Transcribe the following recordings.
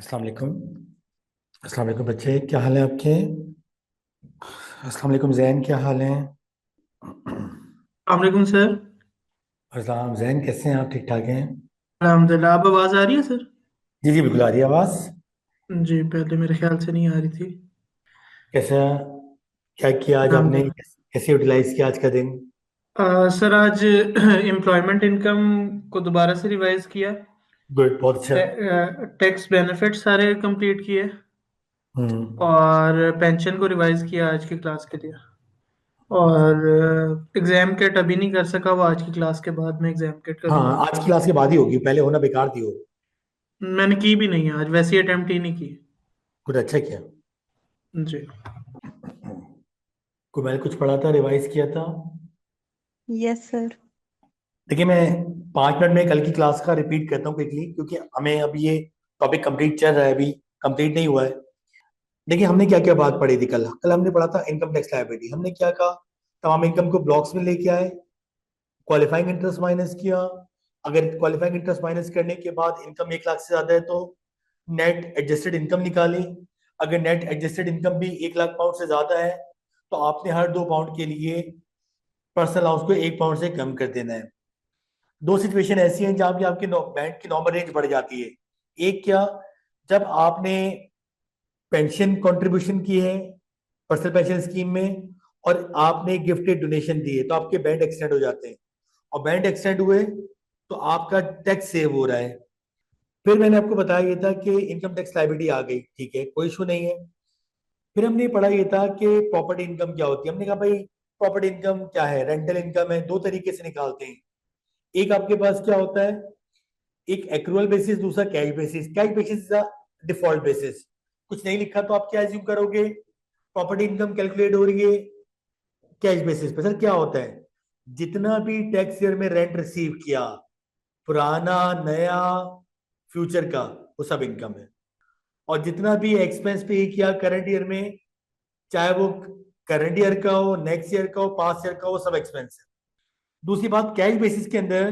अस्सलाम वालेकुम। अस्सलाम वालेकुम बच्चे, क्या हाल है आपके? अस्सलाम वालेकुम जैन, क्या हाल है? वालेकुम सर। अस्सलाम जैन, कैसे हैं आप? ठीक ठाक हैं? अल्हम्दुलिल्लाह। आप आवाज़ आ रही है सर? जी जी, बिल्कुल आ रही है आवाज़। जी, पहले मेरे ख्याल से नहीं आ रही थी। कैसा, क्या किया आज आपने? अल्हम्दुलिल्लाह। कैसे यूटिलाइज किया आज का दिन? सर आज एम्प्लॉयमेंट इनकम को दोबारा से रिवाइज किया। गुड, बहुत अच्छा। टैक्स बेनिफिट सारे कंप्लीट किए हम्म। और पेंशन को रिवाइज किया आज की क्लास के लिए। और एग्जाम किट अभी नहीं कर सका, वो आज की क्लास के बाद में एग्जाम किट करूँगा। हाँ, आज की क्लास के बाद ही होगी, पहले होना बेकार थी वो। मैंने की भी नहीं आज, वैसे ही अटेम्प्ट ही नहीं की। कुछ अच्छा किया। जी। को मैंने कुछ पढ़ा था, रिवाइज किया था। Yes sir. देखिए, मैं 5 मिनट में कल की क्लास का रिपीट करता हूँ क्विकली, क्योंकि हमें अभी ये टॉपिक कंप्लीट चल रहा है, अभी कंप्लीट नहीं हुआ है। देखिए, हमने क्या क्या बात पढ़ी थी कल कल हमने पढ़ा था इनकम टैक्स लायबिलिटी। हमने क्या कहा? तमाम इनकम को ब्लॉक्स में लेके आए, क्वालिफाइंग इंटरेस्ट माइनस किया। अगर क्वालिफाइंग इंटरेस्ट माइनस करने के बाद इनकम 1 लाख से ज्यादा है तो नेट एडजस्टेड इनकम निकाली। अगर नेट एडजस्टेड इनकम भी 1 लाख पाउंड से ज्यादा है तो आपने हर 2 पाउंड के लिए पर्सनल अलाउंस को 1 पाउंड से कम कर देना है। दो सिचुएशन ऐसी हैं जहां भी आपके बैंक की नॉर्मल रेंज बढ़ जाती है। एक क्या, जब आपने पेंशन कंट्रीब्यूशन की है पर्सनल पेंशन स्कीम में, और आपने गिफ्टेड डोनेशन दी है, तो आपके बैंड एक्सटेंड हो जाते हैं। और बैंड एक्सटेंड हुए तो आपका टैक्स सेव हो रहा है। फिर मैंने आपको बताया ये था कि इनकम टैक्स लायबिलिटी आ गई, ठीक है, कोई इशू नहीं है। फिर हमने पढ़ा ये था कि प्रॉपर्टी इनकम क्या होती है। हमने कहा भाई, प्रॉपर्टी इनकम क्या है? रेंटल इनकम है, दो तरीके से निकालते हैं। एक आपके पास क्या होता है, एक एक्रूअल बेसिस, दूसरा cash basis. Cash basis is default basis. कुछ नहीं लिखा तो आप क्या एज्यूम करोगे? प्रॉपर्टी इनकम कैलकुलेट हो रही है कैश बेसिस पे। सर क्या होता है, जितना भी टैक्स ईयर में रेंट रिसीव किया, पुराना, नया, फ्यूचर का, वो सब इनकम है। और जितना भी एक्सपेंस पे किया करंट ईयर में, चाहे वो करंट ईयर का हो, नेक्स्ट ईयर का हो, पास्ट ईयर का हो, सब एक्सपेंस है। दूसरी बात, कैश बेसिस के अंदर,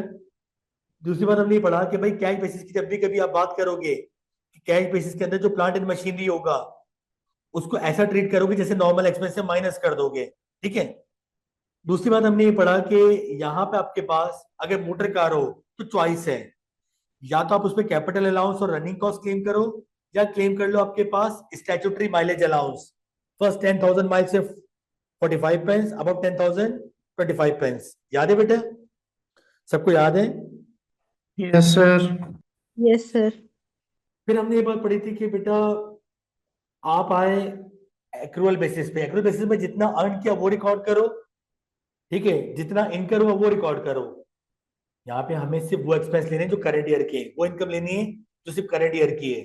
दूसरी बात हमने ये पढ़ा कि भाई कैश बेसिस की जब भी कभी आप बात करोगे, कि कैश बेसिस के अंदर जो प्लांट एंड मशीनरी होगा उसको ऐसा ट्रीट करोगे जैसे नॉर्मल एक्सपेंस से माइनस कर दोगे। ठीक है। दूसरी बात हमने ये पढ़ा कि यहाँ पे आपके पास अगर मोटर कार हो तो चॉइस है, या तो आप उस पर कैपिटल अलाउंस और रनिंग कॉस्ट क्लेम करो, या क्लेम कर लो आपके पास statutory mileage allowance. First 10,000 mile से 45 पेंस, अबाउट 10,000 25 पेंस। याद है बेटा? सबको याद है? Yes sir. Yes sir. फिर हमने ये बात पढ़ी थी कि बेटा, आप आए एक्रूअल बेसिस पे। एक्रूअल बेसिस में जितना अर्न किया वो रिकॉर्ड करो, ठीक है, जितना इनकम हुआ वो रिकॉर्ड करो। यहाँ पे हमें सिर्फ वो एक्सपेंस लेने हैं जो करंट ईयर के हैं, वो इनकम लेनी है जो सिर्फ करंट ईयर की है।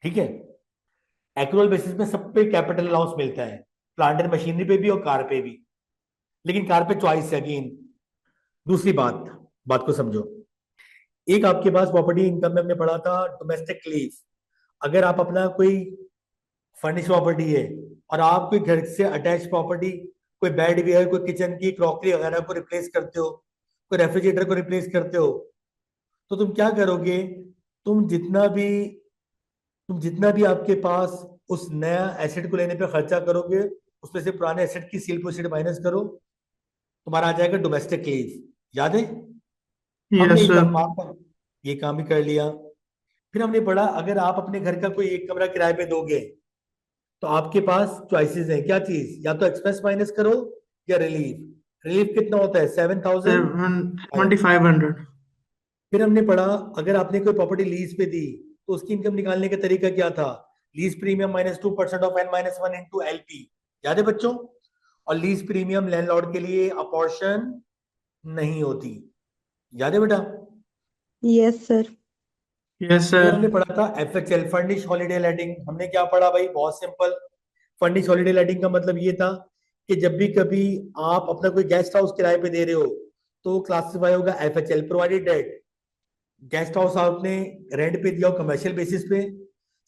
ठीक है। एक्रूअल बेसिस में सब पे कैपिटल अलाउंस मिलता है, प्लांट एंड मशीनरी पे भी और कार पे भी, लेकिन कार पे चॉइस है अगेन। दूसरी बात, बात को समझो। एक आपके पास प्रॉपर्टी इनकम में हमने पढ़ा था डोमेस्टिक लीज। अगर आप अपना कोई फर्निश प्रॉपर्टी है और आप कोई घर से अटैच प्रॉपर्टी, कोई बेड वेयर, कोई किचन की क्रॉकरी वगैरह को रिप्लेस करते हो, कोई रेफ्रिजरेटर को रिप्लेस करते हो, तो तुम क्या करोगे? तुम जितना भी तुम जितना भी आपके पास उस नया एसेट को लेने पे खर्चा करोगे, उसमें से पुराने एसेट की सेल प्रोसीड माइनस करो, तुम्हारा आ जाएगा डोमेस्टिक लीज। याद है? हमने यस ये सर। काम ये काम भी कर लिया। फिर हमने पढ़ा, अगर आप अपने घर का कोई एक कमरा किराए पे दोगे तो आपके पास चॉइसेस हैं। क्या चीज? या तो एक्सपेंस माइनस करो, या रिलीफ। रिलीफ कितना होता है? 7,000। 2500। फिर हमने पढ़ा, अगर आपने कोई प्रॉपर्टी लीज पे दी तो उसकी इनकम निकालने का तरीका क्या था? Lease premium -2% of N-1 into LP। याद है बच्चों? और लीज प्रीमियम लैंडलॉर्ड के लिए अपॉर्शन नहीं होती। याद है बेटा? Yes sir. यस फिर सर। हमने पढ़ा था FHL, फर्निश हॉलीडे लेटिंग। हमने क्या पढ़ा भाई? बहुत सिंपल। फर्निश हॉलीडे लेटिंग का मतलब ये था कि जब भी कभी आप अपना कोई गेस्ट हाउस किराए पे दे रहे हो तो क्लासिफाई होगा FHL, provided that guest house आपने रेंट पे दिया हो कमर्शियल बेसिस पे,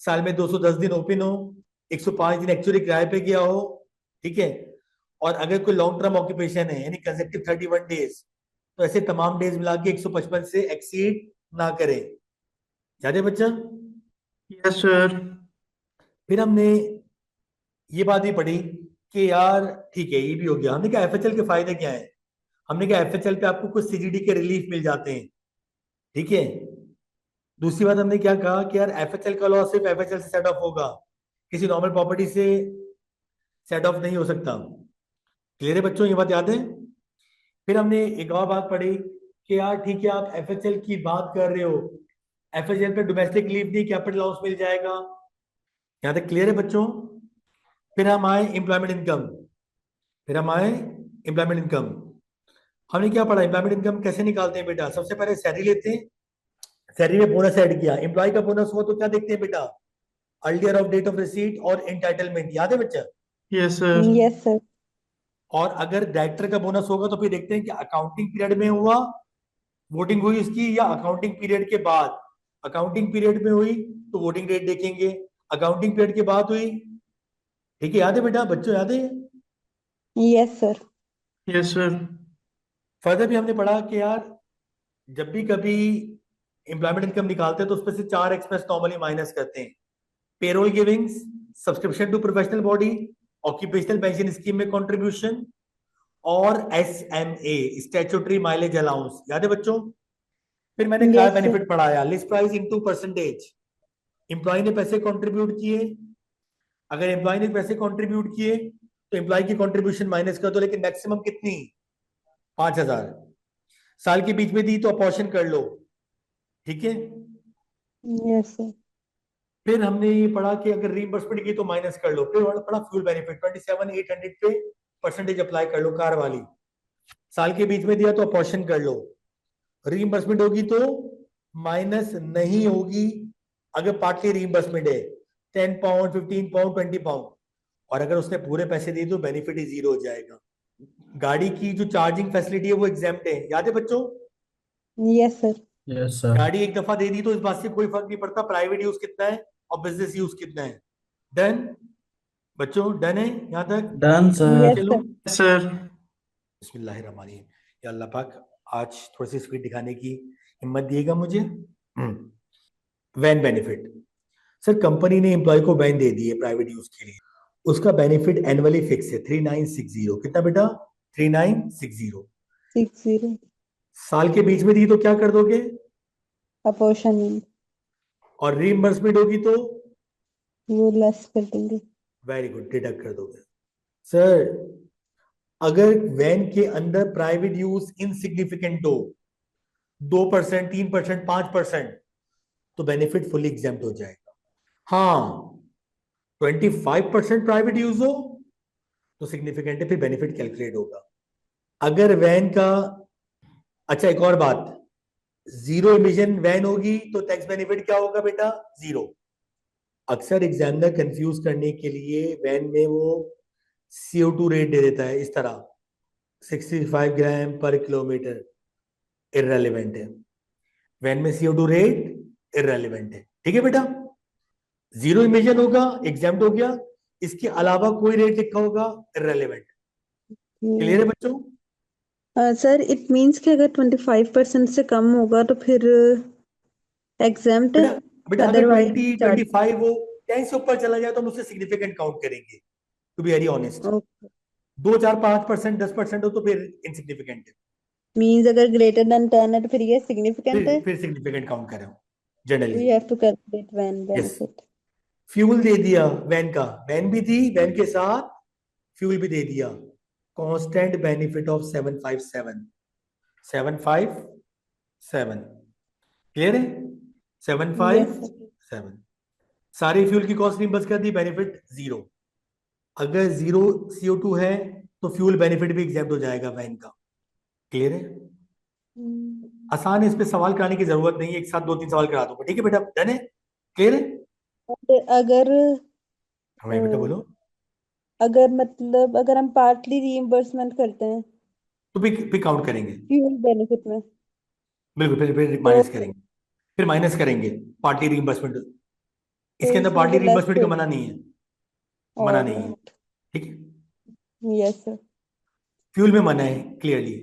साल में 210 दिन ओपन हो, 105 दिन एक्चुअली किराए पे गया हो, ठीक है, और अगर कोई लॉन्ग टर्म ऑक्यूपेशन है यानी कंसेप्टिव 31 डेज, तो ऐसे तमाम डेज मिला के 155 से एक्सीड ना करे। याद है बच्चा? Yes sir. फिर हमने ये बात भी पढ़ी कि यार ठीक है, ये भी हो गया। हमने कहा एफएचएल के फायदे क्या है। हमने कहा एफएचएल पे आपको कुछ सीजीडी के रिलीफ मिल जाते हैं। ठीक है। दूसरी बात हमने क्या कहा कि यार एफएचएल का लॉस सिर्फ एफएचएल से सेट ऑफ होगा, किसी नॉर्मल प्रॉपर्टी से सेट ऑफ नहीं हो सकता। क्लियर है बच्चों, ये बात याद है। फिर हमने एक और बात पढ़ी कि यार ठीक है, आप एफएचएल की बात कर रहे हो, एफएचएल पे डोमेस्टिक लीव नहीं, कैपिटल लॉस मिल जाएगा। यहाँ तक क्लियर है बच्चों। फिर हम आए एम्प्लॉयमेंट इनकम। फिर हम आए एम्प्लॉयमेंट इनकम। हमने क्या पढ़ा, एम्प्लॉयमेंट इनकम कैसे निकालते हैं बेटा। सबसे पहले सैलरी लेते हैं, सैलरी में बोनस ऐड किया। एम्प्लॉय का बोनस हुआ तो क्या देखते हैं बेटा, earlier of date of receipt और एंटाइटलमेंट। याद है बच्चा। Yes sir. Yes, sir. और अगर डायरेक्टर का बोनस होगा तो फिर देखते हैं कि अकाउंटिंग पीरियड में हुआ, वोटिंग हुई उसकी, या अकाउंटिंग पीरियड के बाद। अकाउंटिंग पीरियड में हुई तो वोटिंग डेट देखेंगे, अकाउंटिंग पीरियड के बाद हुई। ठीक है, याद है बेटा बच्चों, याद है। Yes, sir. Yes sir. Further भी हमने पढ़ा कि यार जब भी कभी एम्प्लॉयमेंट इनकम निकालते हैं तो उसमें से चार एक्सपेंस नॉर्मली माइनस करते हैं। Payroll givings, subscription to professional body, occupational pension scheme में कंट्रीब्यूशन, और एसएमए स्टैट्यूटरी माइलेज अलाउंस। याद है बच्चों। फिर मैंने क्या Yes, sir. बेनिफिट पढ़ाया, list price into percentage. Employee ने पैसे कंट्रीब्यूट किए, अगर एम्प्लॉय ने पैसे कंट्रीब्यूट किए तो एम्प्लॉय की कंट्रीब्यूशन माइनस कर दो, लेकिन मैक्सिमम कितनी, 5,000। साल के बीच में दी तो अपॉर्शन कर लो। ठीक है। Yes, sir. फिर हमने ये पढ़ा कि अगर रीइंबर्समेंट की तो माइनस कर लो। फिर पढ़ा फ्यूल बेनिफिट 27,800 पे परसेंटेज अप्लाई कर लो कार वाली। साल के बीच में दिया तो अपॉर्शन कर लो। रीइंबर्समेंट होगी तो माइनस नहीं होगी अगर पार्टली रीइंबर्समेंट है, 10 पाउंड, 15 पाउंड, 20 पाउंड। और अगर उसने पूरे पैसे दिए तो बेनिफिट ही जीरो हो जाएगा। गाड़ी की जो चार्जिंग फैसिलिटी है वो एग्जाम्प्ट है, याद है बच्चों। Yes, sir. Yes sir. गाड़ी एक दफा दे दी तो इस बात से कोई फर्क नहीं पड़ता प्राइवेट यूज कितना है और बिजनेस यूज कितना है। डन बच्चों, डन है यहाँ तक। Done sir. Yes, चलो, sir. Yes sir. बिस्मिल्लाहिर्रहमानिर्रहीम। या अल्लाह पाक आज थोड़ी सी स्पीड दिखाने की हिम्मत दिएगा मुझे। Van benefit. सर कंपनी ने एम्प्लॉय को वैन दे दी है प्राइवेट यूज के लिए, उसका बेनिफिट एनुअली फिक्स है 3960। कितना बेटा, 3960। 60. साल के बीच में दी तो क्या कर दोगे, Apportionment. और रीइंबर्समेंट होगी तो वो less कर देंगे. वेरी गुड, डिडक्ट कर दोगे। सर अगर वैन के अंदर प्राइवेट यूज इनसिग्निफिकेंट हो, 2%, 3%, 5%, तो बेनिफिट फुली एग्जाम्प्ट हो जाएगा। हाँ, 25% प्राइवेट यूज हो तो सिग्निफिकेंट है, फिर बेनिफिट कैलकुलेट होगा। अगर वैन का, अच्छा एक और बात, जीरो इमिशन वैन होगी तो टैक्स बेनिफिट क्या होगा बेटा, जीरो। अक्सर एग्जामिनर कंफ्यूज करने के लिए वैन में वो CO2 रेट दे देता है इस तरह, 65 ग्राम पर किलोमीटर। इररेलेवेंट है, वैन में CO2 रेट इररेलेवेंट है। ठीक है बेटा, जीरो इमिशन होगा, एग्जाम्प्ट हो गया, इसके अलावा कोई रेट लिखा होगा इररेलेवेंट। क्लियर है बच्चों। सर it means कि अगर 25% से कम होगा तो फिर exempt है. बेटा बेटा अगर Otherwise 20, charge. 25 हो, 10 से ऊपर चला जाए तो हम उससे सिग्निफिकेंट काउंट करेंगे, to be very honest. Okay. 2, 4, 5%, 10% हो तो फिर इनसिग्निफिकेंट है, Means अगर greater than 10 है तो फिर ये significant है. फिर सिग्निफिकेंट काउंट करें generally. We have to calculate when yes, benefit. Fuel दे दिया वैन का, वैन भी दी, वैन के साथ फ्यूल भी दे दिया। Constant benefit of 757, 757। क्लियर है, Yes, 757। सारे फ्यूल की कॉस्ट रिम्बर्स कर दी, बेनिफिट जीरो। अगर जीरो CO2 है तो फ्यूल बेनिफिट भी एग्जाम्प्ट हो जाएगा वैन का। क्लियर है, आसान है, इस पे सवाल कराने की जरूरत नहीं है, एक साथ 2-3 सवाल करा दूंगा। ठीक है बेटा, डन है, क्लियर है। अगर हमें बेटा बोलो, अगर मतलब अगर हम पार्टली रीइंबर्समेंट करते हैं तो भी काउंट करेंगे। फ्यूल बेनिफिट में बिल्कुल, फिर तो माइनस करेंगे, फिर माइनस करेंगे पार्टी रीइंबर्समेंट। इसके अंदर इसमें पार्टी वो लेस रीइंबर्समेंट का मना नहीं है, मना और नहीं है। ठीक है, यस सर. फ्यूल में मना है क्लियरली।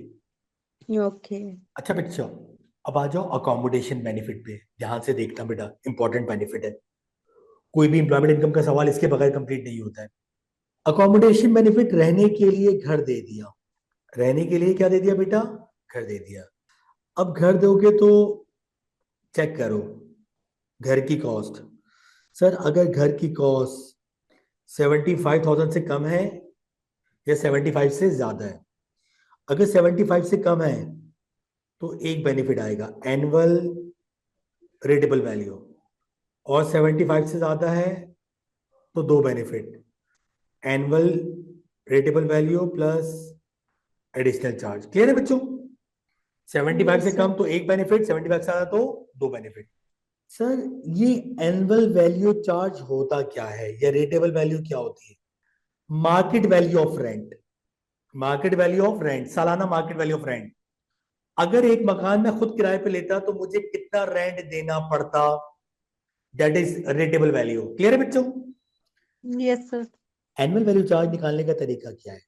ओके. अच्छा बच्चों, अब आ जाओ अकोमोडेशन बेनिफिट पे, ध्यान से देखना बेटा, इंपॉर्टेंट बेनिफिट है। कोई भी एम्प्लॉयमेंट इनकम का सवाल इसके बगैर कंप्लीट नहीं होता है। अकोमोडेशन बेनिफिट, रहने के लिए घर दे दिया। रहने के लिए क्या दे दिया बेटा? घर दे दिया। अब घर दोगे तो चेक करो घर की कॉस्ट। सर अगर घर की कॉस्ट 75,000 से कम है या 75 से ज्यादा है, अगर 75 से कम है तो एक बेनिफिट आएगा एनुअल रेटेबल वैल्यू, और 75 से ज्यादा है तो दो benefit, annual rateable value plus additional charge. Clear है बच्चों? 75 Yes, से sir. कम तो एक बेनिफिट, 75 से ज्यादा तो दो बेनिफिट। सर ये एनुअल वैल्यू चार्ज होता क्या है या रेटेबल वैल्यू क्या होती है? Market value of rent. Market value of rent, सालाना मार्केट वैल्यू ऑफ रेंट। अगर एक मकान में खुद किराए पे लेता तो मुझे कितना रेंट देना पड़ता, दैट इज रेटेबल वैल्यू। क्लियर है बच्चों? Yes, sir. Annual value charge निकालने का तरीका क्या है?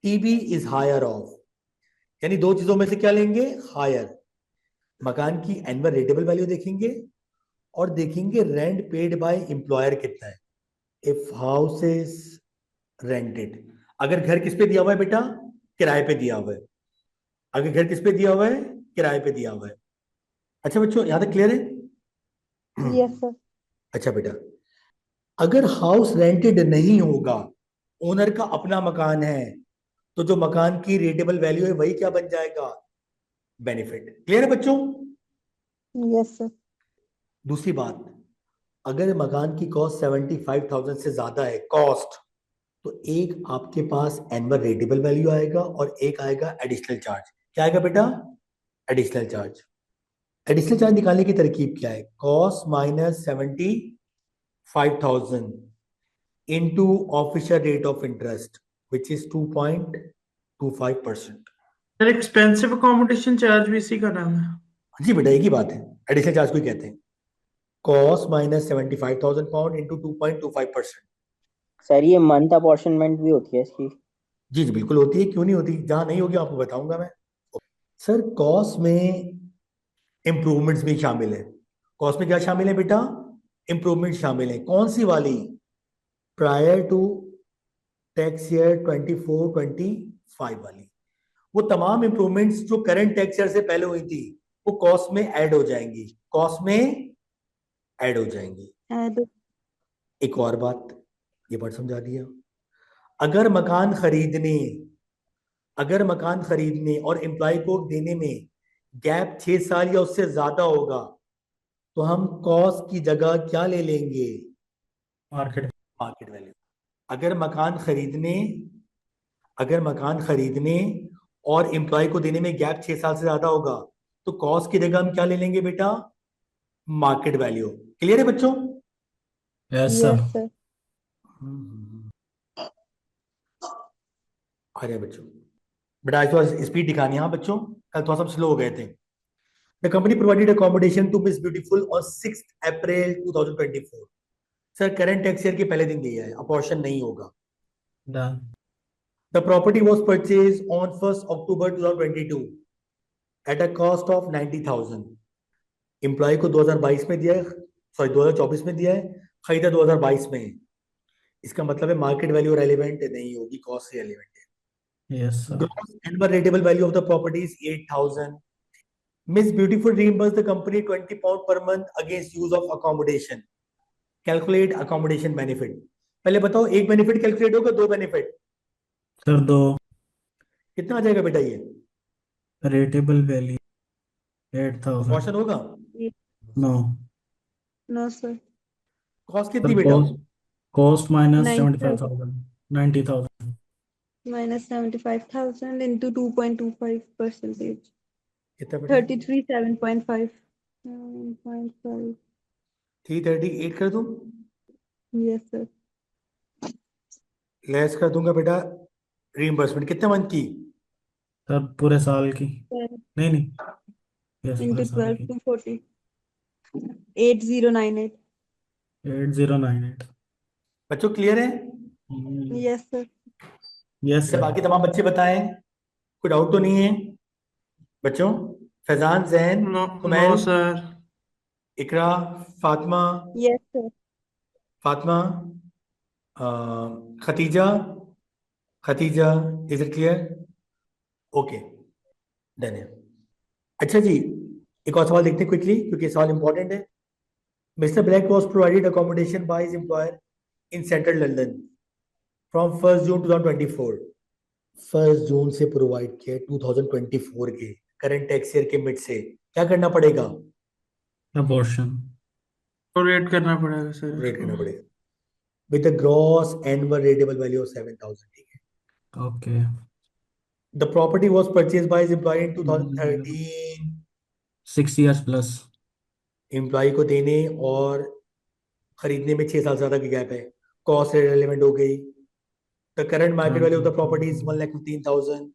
टीबी इज हायर ऑफ, यानी दो चीजों में से क्या लेंगे? हायर। मकान की एनुअल रेटेबल वैल्यू देखेंगे और देखेंगे रेंट पेड बाय एम्प्लॉयर कितना है। इफ हाउस इज रेंटेड, अगर घर किस पे दिया हुआ है बेटा? किराए पे दिया हुआ है। अगर घर किस पे दिया हुआ है? किराए पे दिया हुआ है। अच्छा बच्चों यहां तक क्लियर है? Yes, sir. अच्छा बेटा, अगर हाउस रेंटेड नहीं होगा, ओनर का अपना मकान है, तो जो मकान की रेटेबल वैल्यू है वही क्या बन जाएगा? बेनिफिट। क्लियर है बच्चों? Yes, sir. दूसरी बात, अगर मकान की कॉस्ट 75,000 से ज्यादा है कॉस्ट, तो एक आपके पास एनुअल रेटेबल वैल्यू आएगा और एक आएगा एडिशनल चार्ज। क्या आएगा बेटा? Additional charge. एडिशनल चार्ज निकालने की तरकीब क्या है? Cost minus 75,000 into official rate of interest, which is 2.25%। Sir expensive accommodation charge भी इसी का नाम है? जी बेटा एक ही बात है, एडिशनल चार्ज को ही कहते हैं। Cost minus 75,000 pound into 2.25%। Sir ये मंथ अपॉर्शनमेंट भी होती है इसकी? जी जी बिल्कुल होती है, क्यों नहीं होती? जहां नहीं होगी आपको बताऊंगा मैं। सर कॉस्ट में इंप्रूवमेंट्स भी शामिल है। कॉस्ट में क्या शामिल है बेटा? इंप्रूवमेंट शामिल है। कौन सी वाली? प्रायर टू टैक्स ईयर 24-25 वाली। वो तमाम इंप्रूवमेंट्स जो करंट टैक्स ईयर से पहले हुई थी वो कॉस्ट में ऐड हो जाएंगी, कॉस्ट में ऐड हो जाएंगी। Add. एक और बात, ये बात समझा दिया। अगर मकान खरीदने अगर मकान खरीदने और एम्प्लॉय को देने में गैप 6 साल या उससे ज्यादा होगा, तो हम कॉस्ट की जगह क्या ले लेंगे? मार्केट। Market value. अगर मकान खरीदने अगर मकान खरीदने और एम्प्लॉय को देने में गैप 6 साल से ज्यादा होगा, तो कॉस्ट की जगह हम क्या ले लेंगे बेटा? Market value. क्लियर है बच्चों? Yes Yes, sir. sir. अरे बच्चों, बेटा आज थोड़ा स्पीड दिखानी है हाँ बच्चों, कल थोड़ा सा स्लो हो गए थे। The company provided accommodation to miss beautiful on 6 April 2024। Sir current tax year के पहले दिन दिया है, अपॉर्शन नहीं होगा। Done. The property was purchase on 1 October 2022 at a cost of 90,000। Employee को 2022 में दिया है, सॉरी 2024 में दिया है, खरीदा 2022 में। इसका मतलब है मार्केट वैल्यू रेलिवेंट नहीं होगी, कॉस्ट से रेलिवेंट है। Yes sir. Gross annual rateable value of the property is 8,000। Miss beautiful reimburse the company 20 pound per month against use of accommodation। Calculate accommodation benefit. पहले बताओ एक बेनिफिट कैलकुलेट होगा, दो benefit? Sir दो। कितना आ जाएगा बेटा ये? Rateable value 8,000। क्वेश्चन होगा? No. No, sir. Cost sir कितनी बेटा? Cost minus 9,000 75,000 90,000। minus 75,000 into 2.25 percentage. कितना बेटा? 33,7.5. 7.5. 338 कर दूं? Yes, sir. लेस कर दूंगा बेटा। रीइंबर्समेंट कितने मंथ की? सर पूरे साल की। 10 नहीं नहीं। यस पूरे into साल 12 की। to 40. 8098. 8098। बच्चों क्लियर है? Yes, sir. यस अच्छा सर। बाकी तमाम बच्चे बताएं, कोई डाउट तो नहीं है बच्चों? Faizan, Zain, no no Kumail, sir. Iqra, Fatima, Yes, sir. Fatima, Khatija, Khatija, is it clear? Okay, done है। अच्छा जी, एक और सवाल देखते हैं क्विकली क्योंकि ये सवाल इंपॉर्टेंट है। Mister black was provided accommodation by his employer in central London from 1 जून 2024। 1 जून से प्रोवाइड किया 2024 के करंट टैक्स ईयर के मिड से, क्या करना पड़ेगा? अबॉर्शन। प्रोरेट करना पड़ेगा सर रेट करना इसको। पड़ेगा with the gross annual rateable value of 7,000। ठीक है। Okay. The property was purchased by his employee in 2013। 6 years plus। Employee को देने और खरीदने में 6 साल ज्यादा की गैप है, कॉस्ट रेलेवेंट हो गई। The current market value of the property is 1,15,000।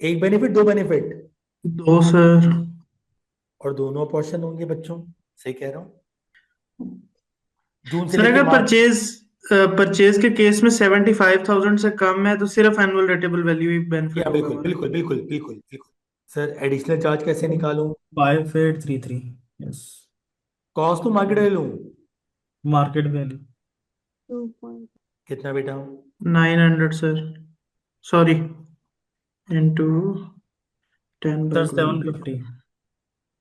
एक बेनिफिट, दो बेनिफिट? 2 सर। और दोनों पोर्शन होंगे बच्चों, सही कह रहा हूँ। जून से सर लेके अगर मार्च। परचेज के केस में 75,000 से कम है तो सिर्फ एनुअल रेटेबल वैल्यू ही बेनिफिट या होगा बिल्कुल हमारा। बिल्कुल बिल्कुल बिल्कुल बिल्कुल। सर एडिशनल चार्ज कैसे निकालूं? 5833। यस। कॉस्ट तो मार्केट वैल्यू मार्केट वैल्यू। 2 कितना बेटा? 900 sir, sorry, into 10 sir by 750।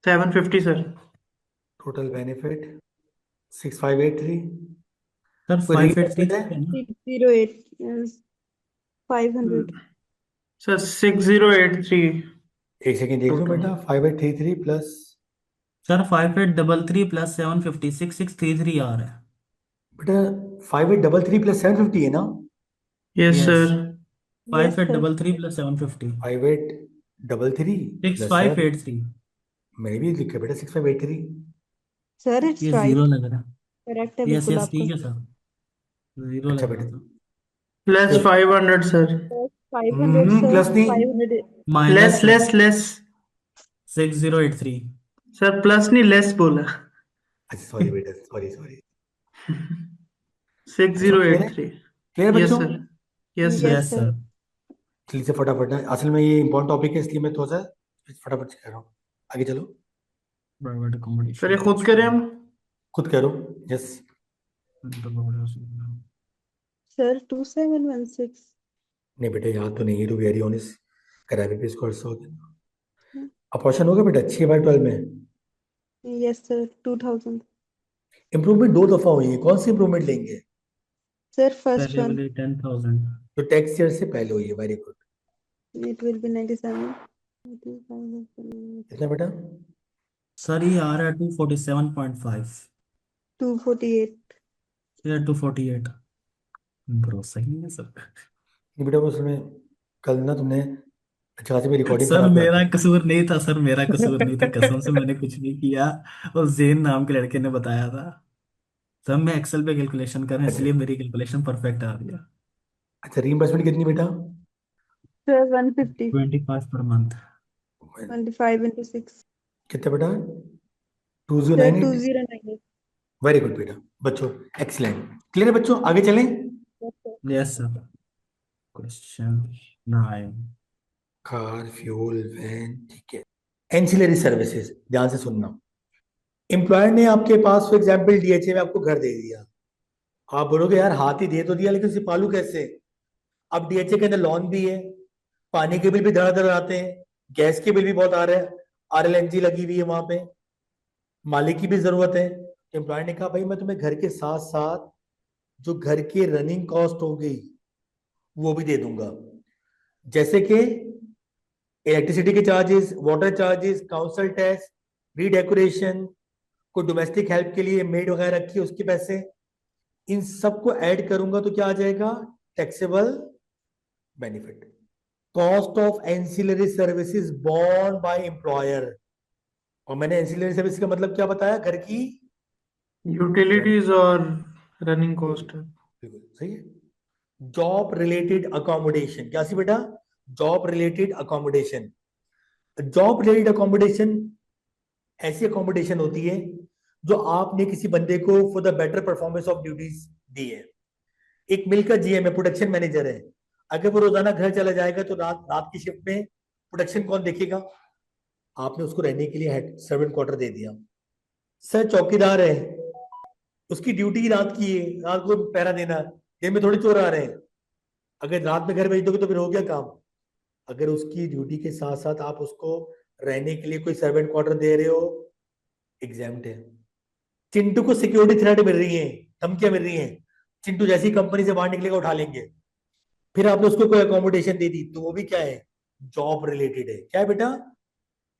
750 sir. Total benefit 6,583। Sir कोई रीजन 583 है? है ना? 608 is 500. सर 6083। एक सेकंड देख लो टोटल बेटा, 5,833 प्लस। सर 5833 प्लस 750 6633 आ रहा है। बेटा 5,833 प्लस 750 है ना? Yes yes. Sir. Yes, sir. 5833 plus 750 5,833 plus 7। 6583। मैंने भी लिखा बेटा 6,583। Sir, it's ये right. जीरो लग रहा Correct है है। यस बिल्कुल यस आपका। ठीक है सर, जीरो अच्छा लग रहा बेटा, था। Plus 500 sir. Plus 500, sir. Plus नहीं। 500. Minus less 6083। सर, प्लस नहीं लेस बोला। अच्छा सॉरी बेटा, सॉरी सॉरी। सब क्लियर है? 6083। क्लियर यस बच्चों? Sir. Yes sir. Yes, yes sir. Sir. जल्दी से फटाफट ना, असल में ये इंपॉर्टेंट टॉपिक है इसलिए मैं थोड़ा सा फटाफट से कह रहा हूँ। आगे चलो, प्राइवेट सर अकोमोडेशन। ये खुद करें हम। खुद करो। यस। Sir, 2716. नहीं बेटा याद तो नहीं है, टू वेरी ऑनेस्ट। करावे पे इसको 800 देना। अपॉर्शन होगा बेटा 6/12 में। Yes, sir. 2000. इंप्रूवमेंट दो दफा हुई है, कौन सी इंप्रूवमेंट लेंगे? Sir, first पहले one. वाले 10,000। जो टैक्स ईयर से पहले हुई है, very good. It will be 97. कितना बेटा? सर ये आ रहा है 247.5 248. या 248। भरोसा ही नहीं है सर। नहीं बेटा वो उसमें कल ना तुमने अच्छा से मेरी रिकॉर्डिंग सर खराब करा मेरा दी। कसूर नहीं था सर, मेरा कसूर नहीं था, कसम से मैंने कुछ नहीं किया। उस जैन नाम के लड़के ने बताया था। सर मैं एक्सेल पे कैलकुलेशन कर रहा हूँ अच्छा इसलिए मेरी कैलकुलेशन परफेक्ट आ रही है। अच्छा, रीइंबर्समेंट कितनी बेटा? Sir, 150. 25 per month. 25 into 6. कितना बेटा? Sir, 2098। 2098. वेरी गुड बेटा बच्चों, एक्सीलेंट। क्लियर है बच्चों, आगे चलें। Yes, sir. Yes sir. Question 9। Car, fuel, van, ठीक है। एंसिलरी सर्विसेज, ध्यान से सुनना। एम्प्लॉयर ने आपके पास फॉर एग्जाम्पल डीएचए में आपको घर दे दिया। आप बोलोगे यार हाथ ही दे तो दिया लेकिन उसे पालू कैसे? अब डीएचए के अंदर लोन भी है, पानी के बिल भी धड़ाधड़ आते हैं, गैस के बिल भी बहुत आ रहे हैं, आरएलएनजी लगी हुई है वहां पे, मालिक की भी जरूरत है। एम्प्लॉयर ने कहा भाई मैं तुम्हें घर के साथ साथ जो घर की रनिंग कॉस्ट हो गई वो भी दे दूंगा, जैसे कि इलेक्ट्रिसिटी के charges, water charges, council tax, redecoration, को डोमेस्टिक हेल्प के लिए मेड वगैरह रखी है उसके पैसे, इन सबको ऐड करूंगा तो क्या आ जाएगा? Taxable benefit. Cost of ancillary services borne by employer. और मैंने एंसिलरी सर्विस का मतलब क्या बताया? घर की यूटिलिटीज और रनिंग कॉस्ट है। बिल्कुल सही है। जॉब रिलेटेड अकोमोडेशन, क्या सी बेटा? Job related accommodation. Job related accommodation ऐसी अकोमोडेशन होती है जो आपने किसी बंदे को for the better performance of duties दी है। एक मिल का जीएम है, प्रोडक्शन मैनेजर है, अगर वो रोजाना घर चला जाएगा तो रात रात की शिफ्ट में प्रोडक्शन कौन देखेगा? आपने उसको रहने के लिए सर्वेंट क्वार्टर दे दिया। सर चौकीदार है, उसकी ड्यूटी की रात की है, रात को पहरा देना, दिन में थोड़ी चोर आ रहे हैं। अगर रात में घर भेज दोगे तो फिर हो गया काम। अगर उसकी ड्यूटी के साथ साथ आप उसको रहने के लिए कोई सर्वेंट क्वार्टर दे रहे हो, एग्जाम्प्ट है। चिंटू को सिक्योरिटी थ्रेट मिल रही है, धमकियां मिल रही हैं, चिंटू जैसी कंपनी से बाहर निकलेगा उठा लेंगे, फिर आपने उसको कोई अकोमोडेशन दे दी, तो वो भी क्या है, जॉब रिलेटेड है। क्या है बेटा,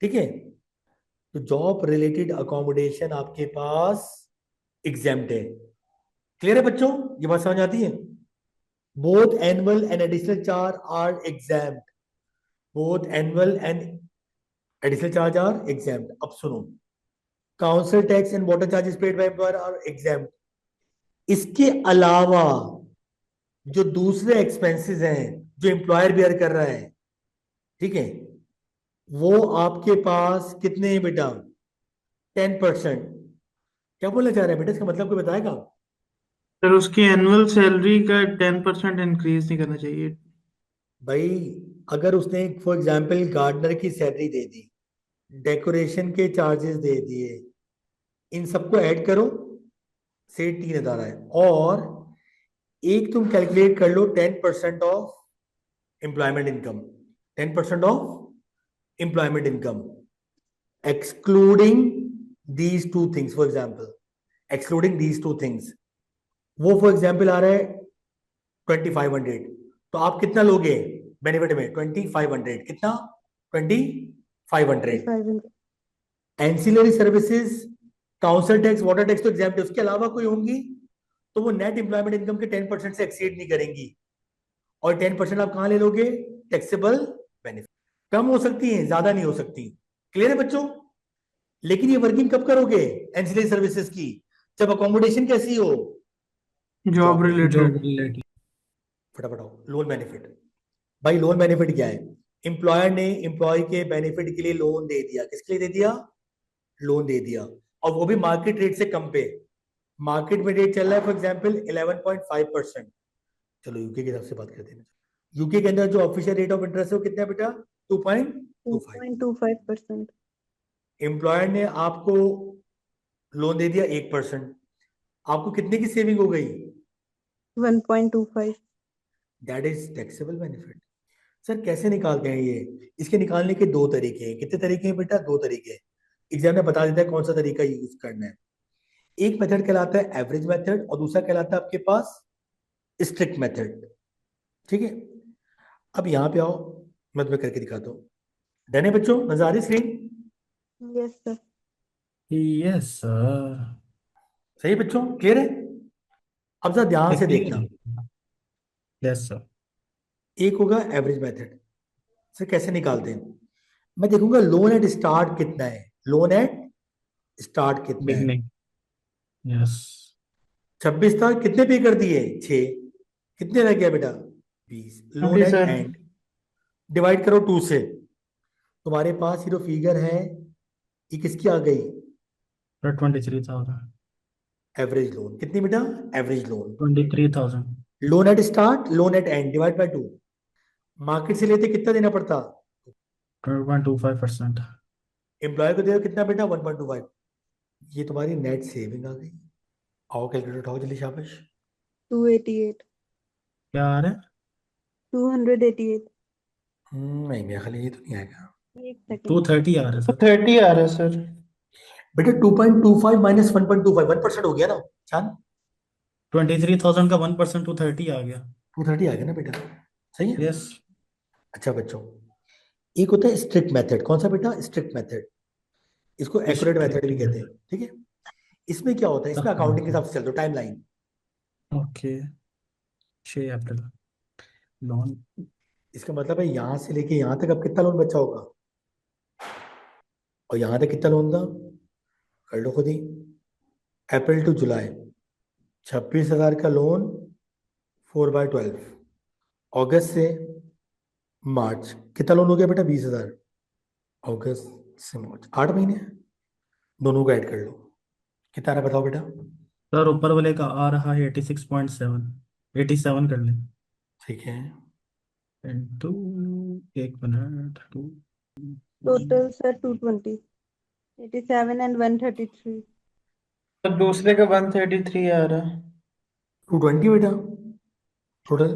ठीक है। तो जॉब रिलेटेड अकोमोडेशन आपके पास एग्जाम्प्ट है। क्लियर है बच्चों, ये बात समझ आती है। Both annual and additional charge are exempt, both annual and additional charge are exempt. अब सुनो, council tax and water charges paid by employer are exempt. इसके अलावा जो दूसरे एक्सपेंसेस हैं जो एम्प्लॉयर बियर कर रहा है, ठीक है, वो आपके पास कितने हैं बेटा, 10%। क्या बोलना चाह रहे हैं बेटा, इसका मतलब कोई बताएगा। सर उसकी एनुअल सैलरी का 10% इंक्रीज नहीं करना चाहिए। भाई अगर उसने फॉर एग्जाम्पल गार्डनर की सैलरी दे दी, डेकोरेशन के चार्जेस दे दिए, इन सबको ऐड करो से 3,000 आए, और एक तुम कैलकुलेट कर लो 10% of employment income, 10% of employment income excluding these two things, for example excluding these two things, वो फॉर एग्जाम्पल आ रहा है 2500। तो आप कितना लोगे बेनिफिट में, 2500, कितना, 2500। 500. Ancillary services, council tax, water tax तो एग्जाम्प्ट है, उसके अलावा कोई होंगी तो वो नेट एम्प्लॉयमेंट इनकम के 10% से एक्सीड नहीं करेंगी। और 10% आप कहां ले लोगे, टैक्सेबल बेनिफिट। कम हो सकती है, ज्यादा नहीं हो सकती। क्लियर है बच्चों। लेकिन ये वर्किंग कब करोगे एंसिलरी सर्विसेज की, जब अकोमोडेशन कैसी हो, job job related. Job related. Related. फटाफट आओ, लोन बेनिफिट। भाई लोन बेनिफिट क्या है, एम्प्लॉयर ने एम्प्लॉय के बेनिफिट के लिए लोन दे दिया, किसके लिए दे दिया, लोन दे दिया, और वो भी मार्केट रेट से कम पे। मार्केट में रेट चल रहा है फॉर एग्जांपल 11.5%। चलो यूके के हिसाब से बात करते हैं। यूके के अंदर जो ऑफिशियल रेट ऑफ इंटरेस्ट है वो कितना है बेटा, 2.25। 2.25%. एम्प्लॉयर ने आपको लोन दे दिया 1%, आपको कितने की सेविंग हो गई, 1.25. That is taxable benefit. Sir कैसे निकालते हैं ये, इसके निकालने के दो तरीके हैं। कितने तरीके हैं बेटा, दो तरीके हैं। एग्जाम में बता देता है कौन सा तरीका यूज करना है। एक मेथड कहलाता है एवरेज मेथड, और दूसरा कहलाता है आपके पास स्ट्रिक्ट मेथड, ठीक है। अब यहाँ पे आओ, मैं तुम्हें करके दिखाता हूँ। डन है बच्चों, नजर आ रही screen, Yes, sir. Yes sir. सही है बच्चों, क्लियर है। अब जरा ध्यान से देखना, यस सर। एक होगा एवरेज मेथड। सर कैसे निकालते हैं, मैं देखूंगा लोन एट स्टार्ट कितना है, लोन एट स्टार्ट कितना है, बिगनिंग। यस। 26 था, कितने पे कर दिए, 6, कितने रह गया बेटा, 20। लोन अभी एट सर एंड डिवाइड करो 2 से, तुम्हारे पास ये जो फिगर है ये किसकी आ गई, 23,000। एवरेज लोन कितनी बेटा, average loan. 23,000। Loan eight start, loan eight and divide by 2, market से लेते कितना देना पड़ता, 2.25%। एम्प्लॉय को दे कितना बेटा, 1.25। ये तुम्हारी नेट सेविंग आ गई। आओ कैलकुलेटर उठाओ जल्दी, शाबाश। 288. क्या आ रहा है? 288. नहीं मेरा ख्याल ये तो नहीं आएगा एक सेकंड. 230 आ रहा है सर। 30 आ रहा है सर। बेटा। 2.25 माइनस 1.25, 1% हो गया ना चांद, 23,000 का 1% 230 आ गया। 230 आ गया ना बेटा, सही है। यस। अच्छा बच्चों, एक होता है स्ट्रिक्ट मेथड, कौन सा बेटा, स्ट्रिक्ट मेथड, इसको एक्यूरेट मेथड भी कहते हैं, ठीक है। इसमें क्या होता है, इसमें अकाउंटिंग के हिसाब से चलते हो, टाइम लाइन। ओके। 6 अप्रैल लोन। इसका मतलब है यहां से लेके यहां तक अब कितना लोन बचा होगा, और यहां तक कितना लोन था, कर लो खुद ही। अप्रैल टू जुलाई 26,000 का लोन, 4/12। अगस्त से मार्च कितना लोन हो गया बेटा, 20,000। अगस्त से मार्च 8 महीने, दोनों को ऐड कर लो, कितना आ रहा है बताओ बेटा। सर ऊपर वाले का आ रहा है 86.7। 87 कर लें। ठीक है, इंटू, एक minute, to. Total, sir, 220. 87 and 133. और दूसरे का 133 आ रहा है। 220 बेटा टोटल।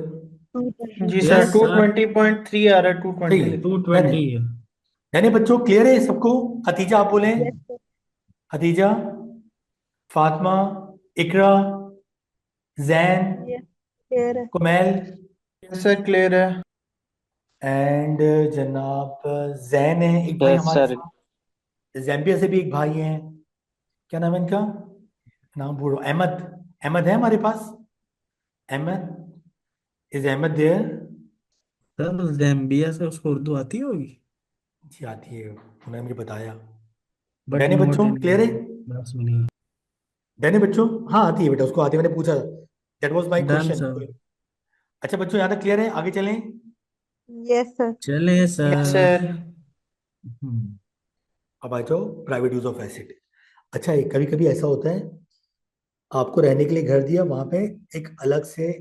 जी सर, यस सर, 220.3 आ रहा है, सही 220 है। लिखो। 220 है। यानी बच्चों क्लियर है सबको? खतीजा आप बोले। Yes sir. खतीजा, फातिमा, इकरा, जैन, यस क्लियर है। कुमैल यस सर, क्लियर है। एंड जनाब जैन है एक भाई यस हमारे सर। साथ। जैम्बिया से भी एक भाई हैं। क्या नाम है इनका? नाम भूल रहा हूं। अहमद। अहमद है हमारे पास? Ahmed, is Ahmed there? Sir Zambia से उसको उर्दू आती होगी, जी आती है, उन्होंने मुझे बताया। बट डैने नॉट बच्चों इन क्लियर है? क्लास में नहीं। डैने बच्चों, हाँ आती है बेटा, उसको आती है, मैंने पूछा। That was my done question. Sir. अच्छा बच्चों यहाँ तक क्लियर है, आगे चलें। Yes sir. चले यस सर। सर। अब आ जाओ प्राइवेट यूज ऑफ एसिड। अच्छा, कभी कभी ऐसा होता है, आपको रहने के लिए घर दिया, वहां पे एक अलग से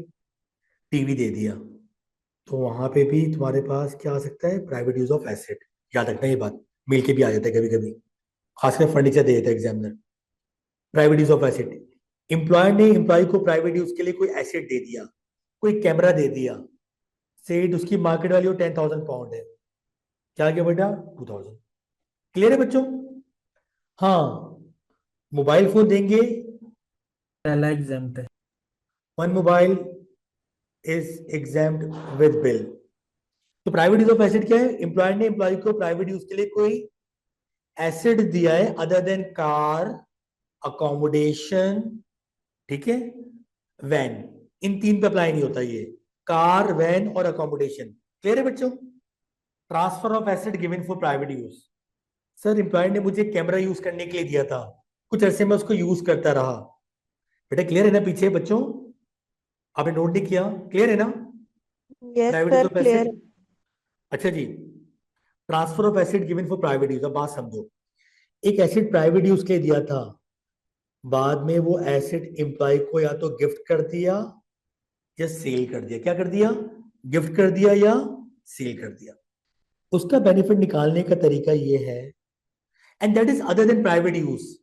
टीवी दे दिया, तो वहां पे भी तुम्हारे पास क्या आ सकता है? Private use of asset. याद रखना ये बात, मिल के भी आ जाता है कभी कभी, खासकर फर्नीचर दे देता है examiner. Private use of asset, employer ने एम्प्लॉय को प्राइवेट यूज के लिए कोई एसेट दे दिया, कोई कैमरा दे दिया, सेट उसकी मार्केट वैल्यू 10,000 पाउंड है। क्या गया बेटा? 2,000। क्लियर है बच्चों? हाँ, मोबाइल फोन देंगे, पहला एग्जाम है। One mobile is examined with bill. तो प्राइवेट यूज ऑफ एसेट क्या है? एम्प्लॉयर ने एम्प्लॉय को प्राइवेट यूज के लिए कोई एसेट दिया है अदर देन कार, अकोमोडेशन, ठीक है, वैन। इन तीन पे अप्लाई नहीं होता ये, कार, वैन और अकोमोडेशन। क्लियर है बच्चों? Transfer of asset given for private use. Sir employer ने मुझे कैमरा यूज करने के लिए दिया था, कुछ अरसे में उसको यूज करता रहा। बेटा क्लियर है ना पीछे बच्चों? आपने नोट नहीं किया? क्लियर है ना? Yes private use sir of clear asset. है। अच्छा जी, transfer of asset given for private use. अब बात समझो, एक एसेट प्राइवेट यूज के लिए दिया था, बाद में वो एसेट एम्प्लॉय को या तो गिफ्ट कर दिया या सेल कर दिया। क्या कर दिया? गिफ्ट कर दिया या सेल कर दिया। उसका बेनिफिट निकालने का तरीका ये है, and that is other than private use.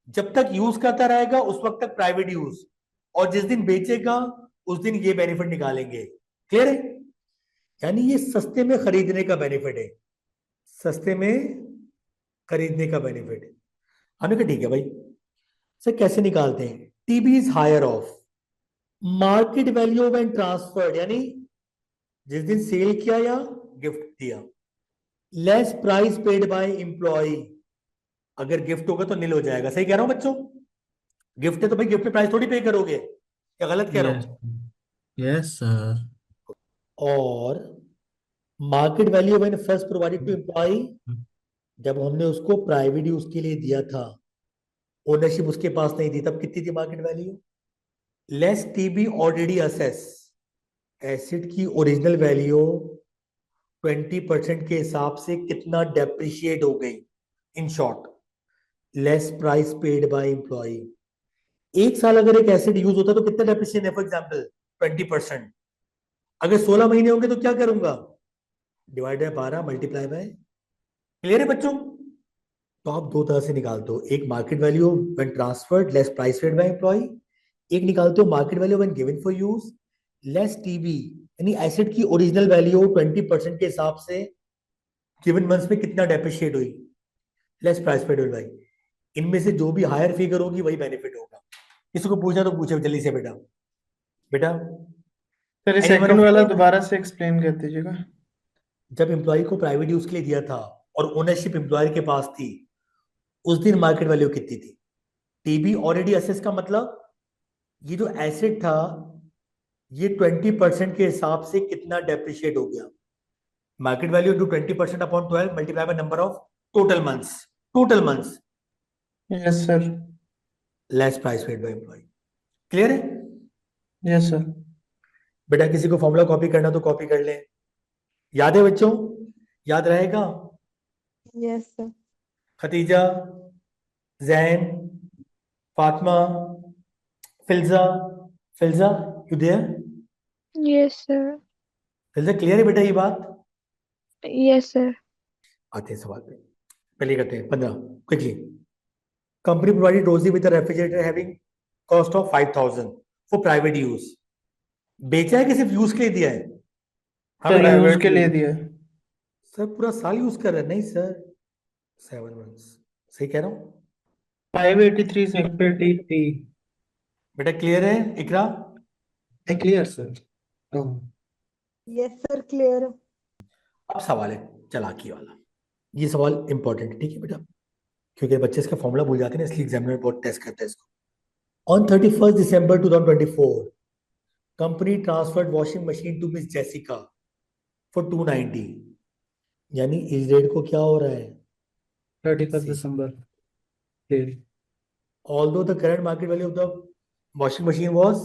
जब तक यूज करता रहेगा उस वक्त तक प्राइवेट यूज, और जिस दिन बेचेगा उस दिन ये बेनिफिट निकालेंगे। क्लियर है? यानी ये सस्ते में खरीदने का बेनिफिट है, सस्ते में खरीदने का बेनिफिट है। हमने कहा ठीक है भाई, सर कैसे निकालते हैं? TB is higher of market value when transferred, यानी जिस दिन सेल किया या गिफ्ट दिया, less price paid by employee. अगर गिफ्ट होगा तो निल हो जाएगा। सही कह रहा हूं बच्चों? गिफ्ट है तो भाई गिफ्ट पे प्राइस थोड़ी पे करोगे, क्या गलत कह रहा यस। हूं? Yes sir. और market value when first provided to employee, जब हमने उसको प्राइवेट यूज के लिए दिया था, ओनरशिप उसके पास नहीं थी, तब कितनी थी market value? Less TB already assess, asset की ओरिजिनल वैल्यू 20% के हिसाब से कितना डेप्रिशिएट हो गई। In short, less price paid by employee. एक साल अगर एक एसिड यूज होता है तो कितना डेप्रिशिएट है? For example 20%। अगर 16 महीने होंगे तो क्या करूंगा? Divided by 12 multiply bye. Clear है बच्चों? तो आप दो तरह से निकालते हो, एक market value when transferred less price paid by employee, एक निकालते हो market value when given for use less TB, यानी एसिड की ओरिजिनल वैल्यू 20% के हिसाब से गिवन मंथ्स में कितना डेप्रिशिएट हुई, लेस प्राइस पेड बाय। इनमें से जो भी हायर फिगर होगी वही बेनिफिट होगा। किसी को पूछना तो पूछे जल्दी से बेटा। बेटा sir, any one second of वाला यू, दोबारा से एक्सप्लेन कर दीजिएगा। जब एम्प्लॉय को प्राइवेट यूज के लिए दिया था और ओनरशिप एम्प्लॉयर के पास थी, उस दिन मार्केट वैल्यू कितनी थी? टीबी ऑलरेडी असेस का मतलब, ये जो एसेट था ये 20% के हिसाब से कितना डेप्रिशिएट हो गया। Market value into 20% upon 12 multiply by number of total months, total months, yes sir. Less price paid by employee. Clear है? Yes sir. बेटा किसी को फॉर्मूला कॉपी करना तो कॉपी कर ले। याद है बच्चों? याद रहेगा? Yes sir. Khatija, Zain, Fatima, Filza, Filza you there? Yes, sir. Filza clear है बेटा ये बात? Yes, sir. आते हैं सवाल पे, पहले करते हैं 15 क्विकली। कंपनी प्रोवाइडेड रोजी with refrigerator having cost of 5000 for private use. बेचा है कि सिर्फ यूज के लिए दिया है? हाँ सर बेटा, यूज के लिए दिया है। सर पूरा साल यूज कर रहे हैं? नहीं सर, 7 months। सही कह रहा हूँ 583 सर। 583 बेटा? क्लियर है Iqra? Clear sir. Yes sir, clear है। अब सवाल है चालाकी वाला। ये सवाल इंपॉर्टेंट है, ठीक है बेटा, क्योंकि बच्चे इसका फॉर्मूला भूल जाते हैं ना, इसलिए एग्जामिनर बहुत टेस्ट करता है इसको। On 31st December 2024 company transferred washing machine to miss Jessica for 290। यानी इस डेट को क्या हो रहा है? 31 दिसंबर। although the current market value of the washing machine was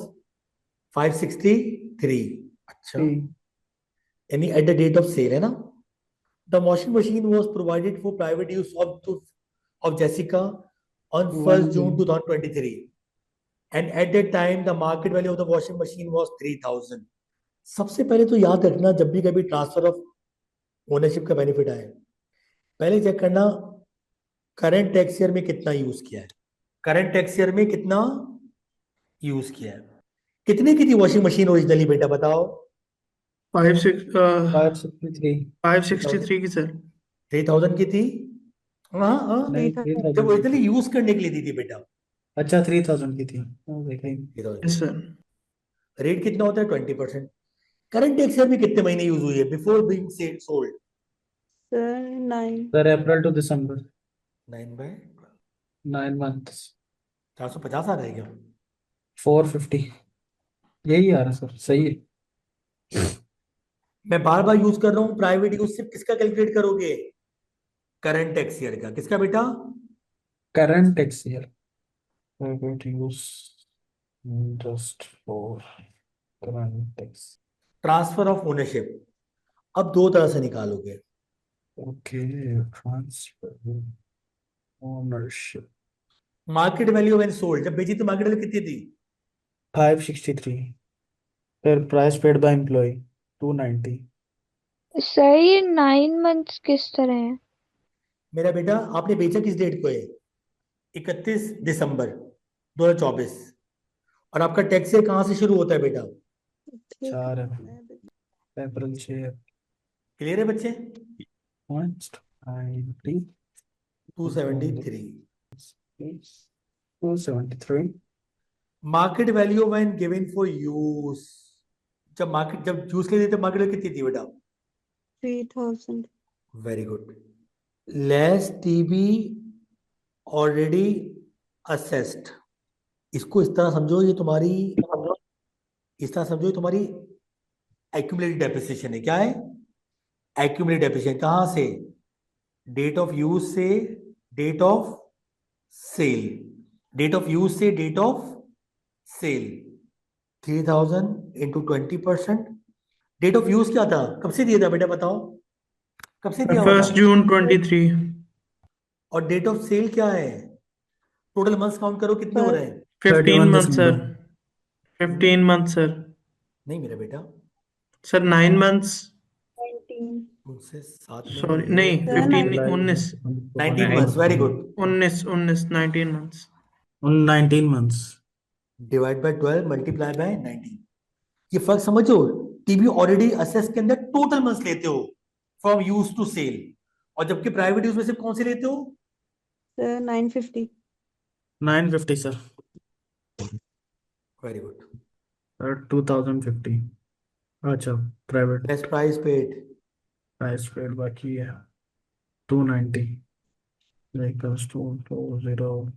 563। अच्छा, यानी at the date of sale है ना? The washing machine was provided for private use of Jessica on 1st June 2023, and at that time the market value of the washing machine was 3000। सबसे पहले तो याद रखना, जब भी कभी ट्रांसफर ऑफ ओनरशिप का बेनिफिट आए, पहले चेक करना करंट टैक्स ईयर में कितना यूज किया है। करंट टैक्स ईयर में कितना यूज किया है? कितने की थी वॉशिंग मशीन ओरिजिनली बेटा, बताओ? 563 563 की सर। 3000 की थी? हाँ हाँ, नहीं 3000 जब 3000 की ओरिजिनली थी। यूज करने के लिए दी थी बेटा। अच्छा 3000 की थी। देखा ही। 3000। Yes sir. रेट कितना होता है? 20%। करंट टैक्स ईयर में कितने महीने यूज हुई है before being sold? Sir 9। Sir April to December 9/12। 9 months 450 आ रहा है क्या? 450 यही आ रहा सर, सही है। मैं बार बार यूज कर रहा हूँ प्राइवेट यूज, सिर्फ किसका कैलकुलेट करोगे? करंट टैक्स ईयर का। किसका बेटा? Current tax year private use just for current tax. Transfer of ownership अब दो तरह से निकालोगे। Okay, transfer ownership market value when sold, जब बेची तो मार्केट वैल्यू कितनी थी? 563। फिर price paid by employee 290। Sir ये 9 months किस तरह है? मेरा बेटा आपने बेचा किस डेट को है? 31 दिसंबर 2024। और आपका टैक्स ईयर कहां से शुरू होता है बेटा? ठीक 4 है। अप्रैल 6 क्लियर है बच्चे? 90 273। 273। Market value when given for use, जब यूज के लिए तो मार्केट वैल्यू कितनी थी बेटा? 3000। Very good. Less TB already assessed. इसको इस तरह समझो, ये तुम्हारी, इस तरह समझो ये तुम्हारी एक्यूमुलेटेड डेप्रिसिएशन है। क्या है? Accumulated depreciation. कहां से? डेट ऑफ यूज से date of sale, date of use से date of sale. 3000 into 20%। Date of use क्या था? कब से दिया था बेटा, बताओ? कब से दिया हुआ 1 था? जून 23। और डेट ऑफ सेल क्या है? टोटल मंथ्स काउंट करो, कितने हो रहे हैं? 15 31 months सर। दिसंबर। 15 months सर। नहीं मेरा बेटा, सर 9 months। 19। मुझसे 7 सॉरी महीने नहीं, sir 15 July 19 19 months. Very good. 19 months। 19 months। Divide by 12 multiply by 19। ये फर्क समझो, टीबी ऑलरेडी असेस के अंदर टोटल मंथ्स लेते हो फ्रॉम यूज टू सेल, और जबकि प्राइवेट यूज में से कौन से लेते हो? सर 950। 950 सर। Very good. 2050। अच्छा private less price paid. Price paid बाकी है 290 इक्वल्स टू 2050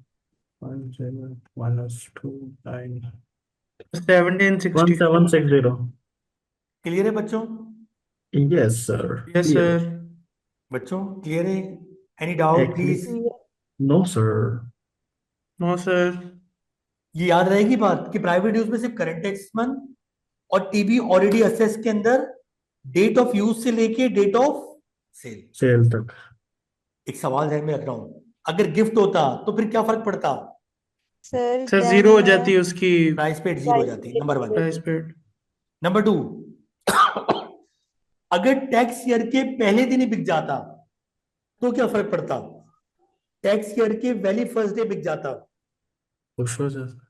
minus 29 1760। 1760। क्लियर है बच्चों? Yes sir. Yes sir. बच्चों क्लियर है? Any doubt please? No sir. No sir. ये याद रहेगी बात कि प्राइवेट यूज में सिर्फ करंट टैक्स मंथ और टीबी ऑलरेडी असेस के अंदर डेट ऑफ यूज से लेके डेट ऑफ सेल। सेल तक। एक सवाल ध्यान में रख रहा हूं, अगर गिफ्ट होता तो फिर क्या फर्क पड़ता? सर सर जीरो हो जाती है उसकी प्राइस पेड जीरो हो जाती, नंबर 1। Price paid. नंबर 2, अगर टैक्स ईयर के पहले दिन ही बिक जाता तो क्या फर्क पड़ता? टैक्स ईयर के वैली फर्स्ट डे बिक जाता, खुश हो जाता।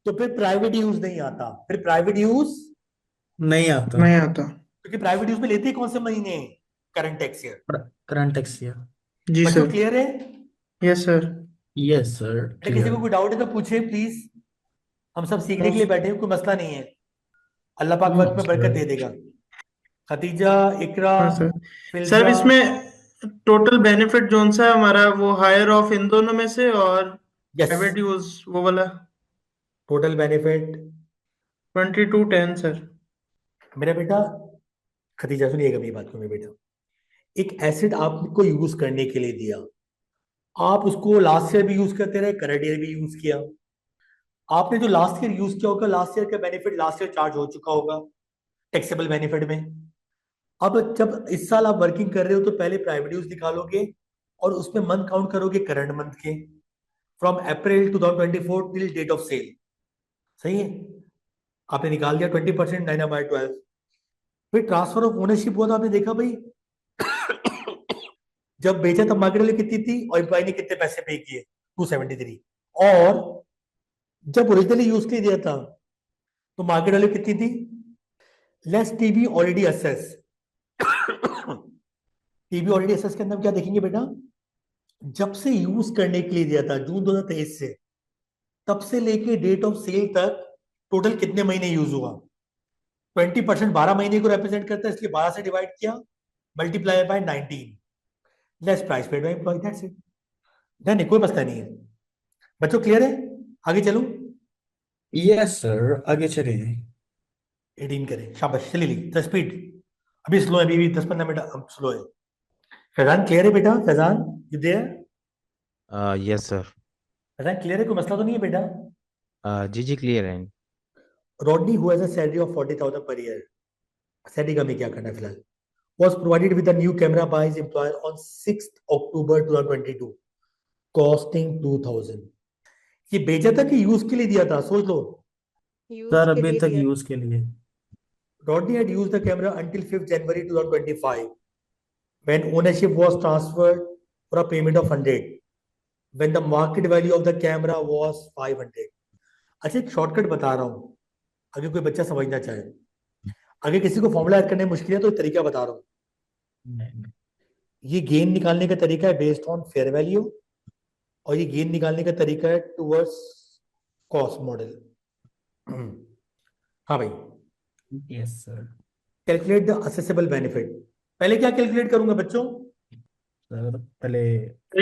तो फिर प्राइवेट यूज नहीं आता, फिर प्राइवेट यूज, नहीं आता। नहीं आता। क्योंकि प्राइवेट यूज में लेते ही कौन से महीने, current tax year. Current tax year. जी बच्चों सर। क्लियर है? Yes sir. यस सर, बेटा किसी क्लियर। को कोई डाउट है तो पूछे प्लीज, हम सब सीखने नो के लिए बैठे हैं, कोई मसला नहीं है। अल्लाह पाक वक्त में बरकत दे देगा। खतीजा, इकरा, सर। सर अब फिल्जा, इसमें टोटल बेनिफिट जोन सा है हमारा, वो हायर ऑफ इन दोनों में से, और यस, प्राइवेट यूज वो वाला टोटल बेनिफिट। 2210 सर। मेरा बेटा, खतीजा सुनिएगा मेरी बात को, मेरे बेटा, एक एसिड आपको यूज करने के लिए दिया, आप उसको लास्ट ईयर भी यूज करते रहे, करंट ईयर भी यूज किया। आपने जो लास्ट ईयर यूज किया होगा, लास्ट ईयर का बेनिफिट लास्ट ईयर चार्ज हो चुका होगा टैक्सेबल बेनिफिट में। अब जब इस साल आप वर्किंग कर रहे हो तो पहले प्राइवेट यूज निकालोगे और उसमें मंथ काउंट करोगे करंट मंथ के, from April 2024 till date of sale. सही है? आपने निकाल दिया 20%, 9/12। फिर ट्रांसफर ऑफ ओनरशिप हुआ तो आपने देखा भाई जब बेचा तब मार्केट वैल्यू कितनी थी और एम्प्लॉय ने कितने पैसे पे किए, 273। और जब ओरिजिनली यूज के लिए दिया था तो मार्केट वैल्यू कितनी थी, less TV already assess. TV already assess के अंदर हम क्या देखेंगे बेटा, जब से यूज करने के लिए दिया था जून 2023 से, तब से लेके डेट ऑफ सेल तक टोटल कितने महीने यूज हुआ। 20% 12 महीने को रिप्रेजेंट करता है, इसलिए 12 से डिवाइड किया, multiply by 19, less price paid by employee, that's it. नहीं, कोई मसला नहीं है। बच्चों क्लियर है? आगे चलूं? यस सर, आगे चलिए। 18 करें, शाबाश, चली ली द स्पीड। अभी स्लो है, अभी भी 10-15 मिनट स्लो है। फैजान क्लियर है बेटा? Faizan you there? Yes sir. Faizan clear है, कोई मसला तो नहीं है बेटा? जी जी क्लियर है। Rodney who has a salary of 40,000 per year, salary का हमें क्या करना है फिलहाल, was provided with a new camera by his employer on 6th October 2022 costing 2,000। ये बेचा था कि यूज के लिए दिया था, सोच लो। यूज सर के अभी लिए तक दिया। यूज के लिए। Rodney had used the camera until 5th January 2025 when ownership was transferred for a payment of 100 when the market value of the camera was 500। अच्छा, एक शॉर्टकट बता रहा हूं, अगर कोई बच्चा समझना चाहे, अगर किसी को फॉर्मूला याद करने में मुश्किल है तो एक तरीका बता रहा हूं। नहीं। ये गेन निकालने का तरीका है बेस्ड ऑन फेयर वैल्यू, और ये गेन निकालने का तरीका है टुवर्ड्स कॉस्ट मॉडल। हाँ भाई, yes sir. Calculate the assessable benefit. पहले क्या कैलकुलेट करूंगा बच्चों? सर पहले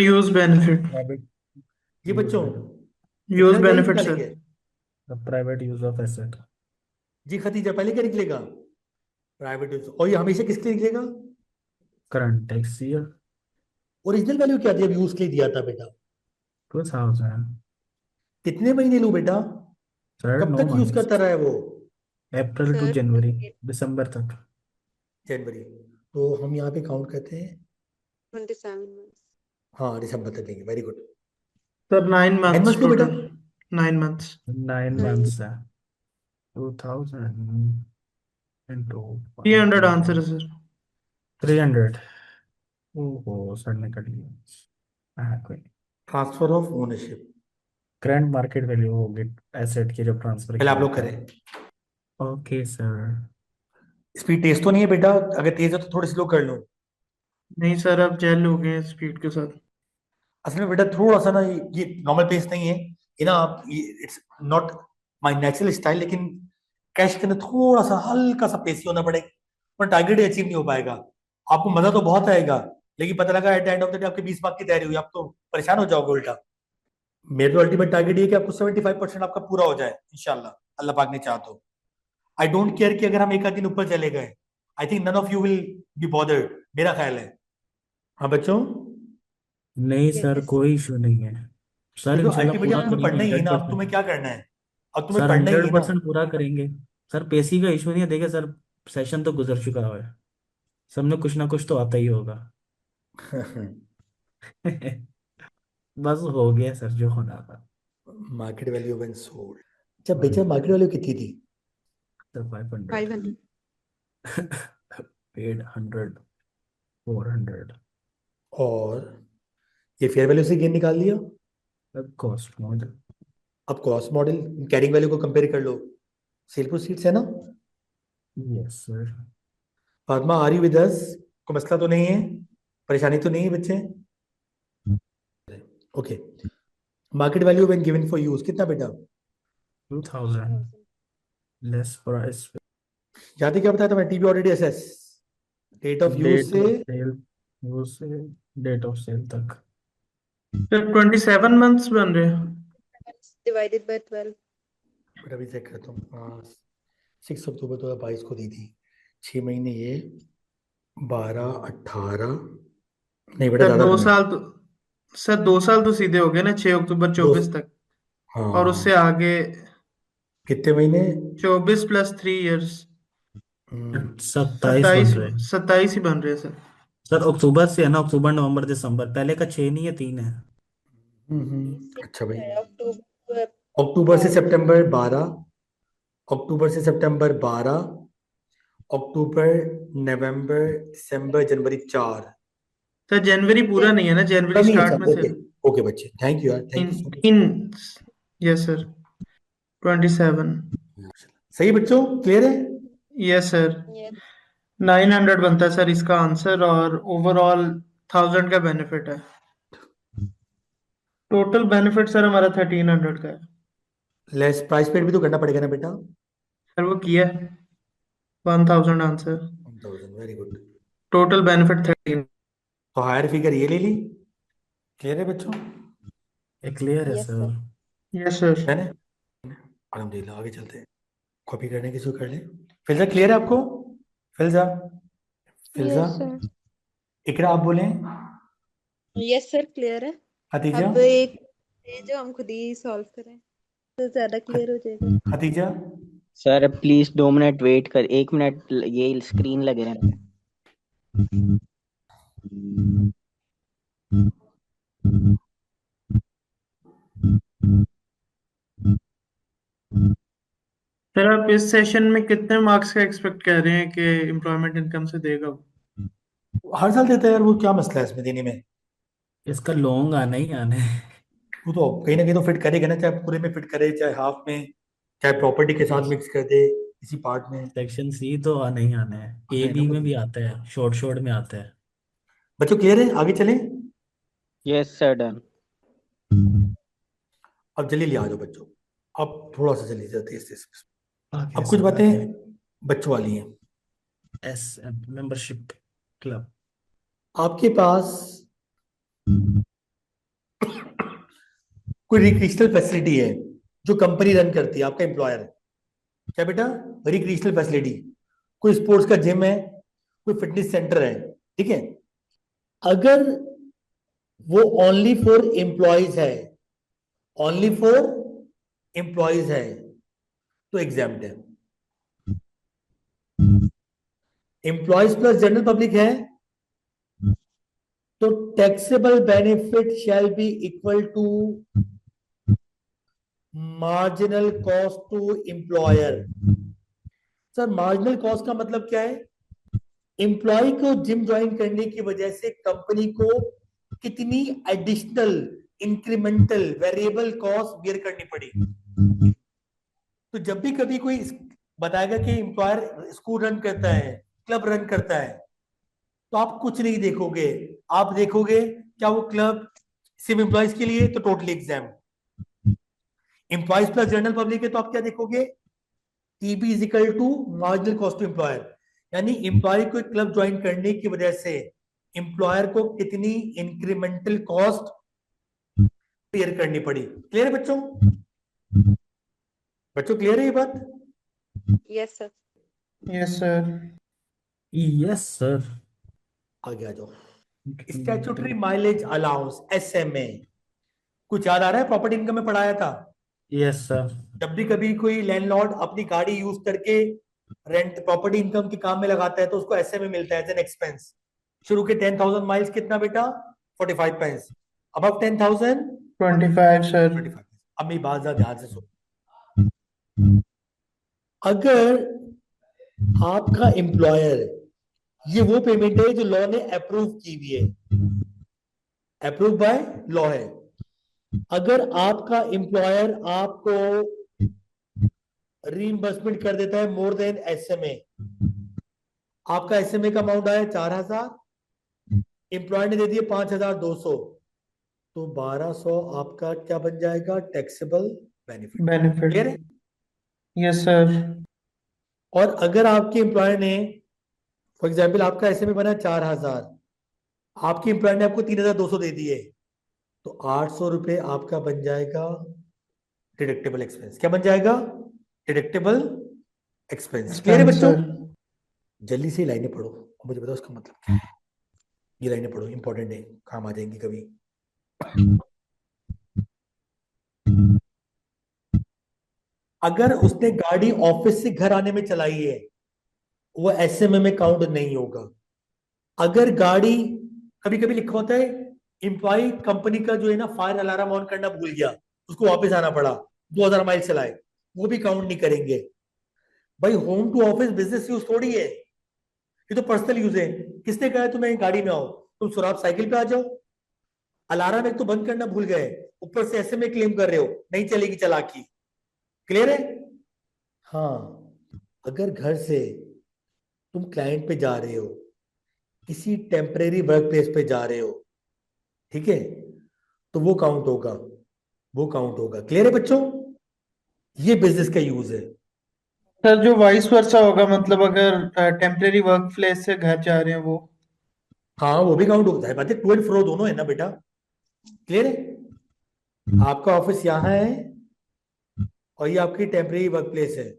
यूज बेनिफिट। प्राइवेट जी यूज बच्चों, यूज इतना क्या बेनिफिट सर। निकालेंगे? Private use of asset. जी खतीजा, पहले क्या निकलेगा? Private use. और ये हमेशा किसके लिए निकलेगा? Current tax year. Original value क्या थी, अब यूज के लिए दिया था बेटा? 2000। कितने महीने लूं बेटा? सर कब नो तक यूज मंथ्स। करता रहा है वो? अप्रैल टू सर जनवरी, दिसंबर तक। जनवरी। तो हम यहाँ पे काउंट करते हैं, 27 months। हाँ दिसंबर तक देंगे, very good. Sir 9 9 months months लो बेटा। टोटल। 9 मंथ्स। 9 मंथ्स है। 2000 into 300 आंसर है सर। 300। ओहो सर ने कट लिया। हाँ कोई। Transfer of ownership current market value होगी एसेट की जब ट्रांसफर पहले आप किया लोग था। करें। Okay sir. स्पीड तेज तो नहीं है बेटा? अगर तेज है तो थोड़ी स्लो कर लो। नहीं सर, अब जेल हो गए स्पीड के साथ। असल में बेटा थोड़ा सा ना, ये नॉर्मल पेस नहीं है, ये ना आप, it's not my natural style, लेकिन कैश के अंदर थोड़ा सा हल्का सा पेसी होना पड़ेगा, पर टारगेट अचीव नहीं हो पाएगा। आपको मजा तो बहुत आएगा, लेकिन पता लगा at the end of the day आपके 20 मार्क की तैयारी हुई, आप तो परेशान हो जाओगे उल्टा। मेरा तो अल्टीमेट टारगेट ये है कि आपको 75% आपका पूरा हो जाए इंशाल्लाह, अल्लाह पाक ने चाहा तो। आई डोंट केयर कि अगर हम एक आध दिन ऊपर चले गए, I think none of you will be bothered, मेरा ख्याल है। हाँ बच्चों, नहीं सर यस। कोई इशू नहीं है। सर देखो इंशाल्लाह अल्टीमेटली पूरा अब तुम्हें करेंगे पढ़ना ही है ना, अब 100%। तुम्हें क्या करना है, अब तुम्हें सर पढ़ना ही है हंड्रेड ना। परसेंट पूरा करेंगे। सर पेशी का इशू नहीं है, देखिए सर सेशन तो गुजर चुका है। सबने कुछ ना कुछ तो आता ही होगा। बस हो गया सर जो होना था। मार्केट वैल्यू व्हेन सोल्ड, जब बेचा मार्केट वैल्यू कितनी थी? सर 500। 500। पेड 100, 400। और ये फेयर वैल्यू से गेन निकाल लिया। अब कॉस्ट मॉडल। अब कॉस्ट मॉडल कैरिंग वैल्यू को कंपेयर कर लो, सेल प्रोसीड्स है ना। Yes sir. Fatima are you with us? कोई मसला तो नहीं है, परेशानी तो नहीं है बच्चे? Okay, market value when given for use कितना बेटा? 2000 लेस प्राइस। याद है क्या बताया था मैं? TB already assess, date of use date से ऑफ सेल, यूज से डेट ऑफ सेल तक। सर 27 मंथ्स बन रहे हैं। divided by 12. बेटा अभी चेक करता हूँ। हाँ, 6 अक्टूबर 2022 को दी थी, 6 महीने ये 12 18 नहीं बेटा सर ज्यादा दो कम है। साल तो सर 2 साल तो सीधे हो गए ना, 6 अक्टूबर दो 24 तक, और हाँ, उससे आगे कितने महीने? 24 + 3 इयर्स। 27 बन रहे हैं 27 ही बन रहे हैं सर। सर। अक्टूबर से है ना, अक्टूबर नवंबर दिसंबर, पहले का 6 नहीं है 3 है। अच्छा भाई, October अक्टूबर से सितंबर 12, अक्टूबर से सितंबर 12, अक्टूबर नवंबर दिसंबर जनवरी 4। सर जनवरी पूरा नहीं है ना, जनवरी नहीं है स्टार्ट सर, में से। ओके ओके बच्चे, थैंक यू यार, thank you so much. 3 yes sir, 27। सही बच्चों, क्लियर है? Yes sir, yes. 900 बनता है सर इसका आंसर, और ओवरऑल 1000 का बेनिफिट है। टोटल बेनिफिट सर हमारा 1300 का है। लेस प्राइस पेड भी तो करना पड़ेगा ना बेटा। सर वो किया है, 1000 answer, 1000, very good. Total benefit 13। तो हायर फिगर ये ले ली। क्लियर है बच्चों? ये क्लियर है Yes, sir. sir. Yes sir. है ना? अल्हम्दुलिल्लाह, आगे चलते हैं। कॉपी करने की शुरू कर ले। फिल्जा क्लियर है आपको? Filza, Filza, yes sir. इकरा आप बोलें। Yes, sir, clear है। खतीजा, अब एक जो हम खुद ही सॉल्व करें तो ज्यादा क्लियर हो जाएगा। Khatija, sir please 2 minute wait कर, 1 मिनट ये स्क्रीन लगे रहना। सर आप इस सेशन में कितने मार्क्स का एक्सपेक्ट कर रहे हैं कि एम्प्लॉयमेंट इनकम से देगा वो? हर साल देता है यार, वो क्या मसला है इसमें देने में? इसका लॉन्ग आना ही आना है। वो तो कहीं ना कहीं तो फिट करेगा ना, चाहे पूरे में फिट करे, चाहे हाफ में, चाहे प्रॉपर्टी के साथ मिक्स कर दे इसी पार्ट में। सेक्शन सी तो आना ही आना है, ए है ना बी वो? में भी आता है, शॉर्ट शॉर्ट में आता है। बच्चों क्लियर है? आगे चलें। Yes sir, done. अब जल्दी ले आ जाओ बच्चों, अब थोड़ा सा जल्दी से तेज तेज। आगे अब कुछ सर, बातें आगे। बच्चों वाली हैं। S membership club. आपके पास कोई रिक्रिएशनल फैसिलिटी है जो कंपनी रन करती है, आपका एम्प्लॉयर। क्या बेटा? रिक्रिएशनल फैसिलिटी, कोई स्पोर्ट्स का जिम है, कोई फिटनेस सेंटर है, ठीक है। अगर वो ओनली फॉर एम्प्लॉयज है, ओनली फॉर एम्प्लॉयज है, तो एग्जाम्प्ट है। एम्प्लॉयज प्लस जनरल पब्लिक है तो taxable benefit shall be equal to marginal cost to employer. Sir marginal cost का मतलब क्या है? एम्प्लॉय को जिम ज्वाइन करने की वजह से कंपनी को कितनी additional incremental variable cost bear करनी पड़ी। तो जब भी कभी कोई बताएगा कि एम्प्लॉयर स्कूल रन करता है, क्लब रन करता है, तो आप कुछ नहीं देखोगे, आप देखोगे क्या वो क्लब सिर्फ एम्प्लॉयज के लिए, तो totally exempt. Employees plus general public है तो आप क्या देखोगे? TB is equal to marginal cost to employer, यानी एम्प्लॉय को क्लब ज्वाइन करने की वजह से एम्प्लॉयर को कितनी इंक्रीमेंटल कॉस्ट पेयर करनी पड़ी। क्लियर है बच्चों? बच्चों क्लियर है ये बात? Yes, sir. Yes sir. Yes sir. आगे आ जाओ। स्टैट्यूटरी माइलेज अलाउंस, एसएमए, कुछ याद आ रहा है? प्रॉपर्टी इनकम में पढ़ाया था। Yes sir. जब भी कभी कोई लैंडलॉर्ड अपनी गाड़ी यूज करके रेंट प्रॉपर्टी इनकम के काम में लगाता है तो उसको एसएमए मिलता है एज एन एक्सपेंस। शुरू के 10,000 माइल्स कितना बेटा? 45 पैंस। Above 10,000 25 sir. 25 पैंस। अब मेरी बात जरा ध्यान से सुनो। अगर आपका एम्प्लॉयर, ये वो पेमेंट है जो लॉ ने अप्रूव की हुई है, अप्रूव बाय लॉ है। अगर आपका एम्प्लॉयर आपको रीइंबर्समेंट कर देता है मोर देन एसएमए, आपका एसएमए का अमाउंट आया 4,000, एम्प्लॉयर ने दे दिए 5,200, तो 1,200 आपका क्या बन जाएगा? Taxable benefit. बेनिफिट। क्लियर है? Yes sir. और अगर आपके एम्प्लॉयर ने, फॉर एग्जाम्पल आपका एसएमए बना 4,000, आपके एम्प्लॉयर ने आपको 3,200 दे दिए, तो 800 रुपए आपका बन जाएगा डिडक्टेबल एक्सपेंस। क्या बन जाएगा? Deductible expense. क्लियर है बच्चों? सर। जल्दी से लाइनें पढ़ो और मुझे बताओ उसका मतलब क्या है। ये लाइनें पढ़ो, इंपॉर्टेंट है, काम आ जाएंगी कभी। अगर उसने गाड़ी ऑफिस से घर आने में चलाई है, वो एसएमए में काउंट नहीं होगा। अगर गाड़ी, कभी कभी लिखा होता है एम्प्लॉय कंपनी का जो है ना फायर अलार्म ऑन करना भूल गया, उसको वापस आना पड़ा, 2,000 माइल चलाए, वो भी काउंट नहीं करेंगे। भाई home to office business use थोड़ी है, ये तो पर्सनल यूज है। किसने कहा है तुम्हें गाड़ी में आओ? तुम सुराब साइकिल पे आ जाओ। अलार्म एक तो बंद करना भूल गए, ऊपर से एसएमए क्लेम कर रहे हो, नहीं चलेगी चालाकी। क्लियर है? हाँ, अगर घर से तुम क्लाइंट पे जा रहे हो, किसी टेम्परेरी वर्क प्लेस पे जा रहे हो, ठीक है, तो वो काउंट होगा, वो काउंट होगा। क्लियर है बच्चों? ये बिजनेस का यूज है। सर जो वाइस वर्सा होगा, मतलब अगर टेम्परेरी वर्क प्लेस से घर जा रहे हैं वो। हाँ, वो भी काउंट होता है। बात है टू एंड फ्रो दोनों है ना बेटा। क्लियर है? आपका ऑफिस यहाँ है और ये आपकी टेम्परेरी वर्क प्लेस है,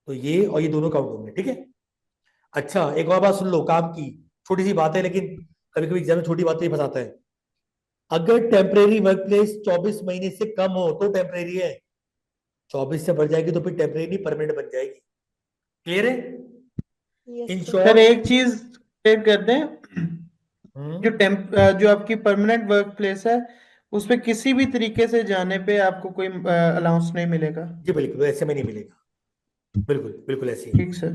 तो ये और ये दोनों काउंट होंगे। ठीक है? अच्छा, एक और बात सुन लो, काम की छोटी सी बात है, लेकिन कभी कभी एग्जाम में छोटी बातें ही फंसाता है। अगर टेम्परेरी वर्क प्लेस 24 महीने से कम हो तो टेम्परेरी है, 24 से बढ़ जाएगी तो फिर टेम्परेरी नहीं, परमानेंट बन जाएगी। क्लियर है? Yes in sir. Sir short, एक चीज क्लियर कर दें, जो आपकी परमानेंट वर्क प्लेस है उस पे किसी भी तरीके से जाने पे आपको कोई अलाउंस नहीं मिलेगा। जी बिल्कुल, ऐसे में नहीं मिलेगा, बिल्कुल बिल्कुल ऐसे ही। ठीक सर।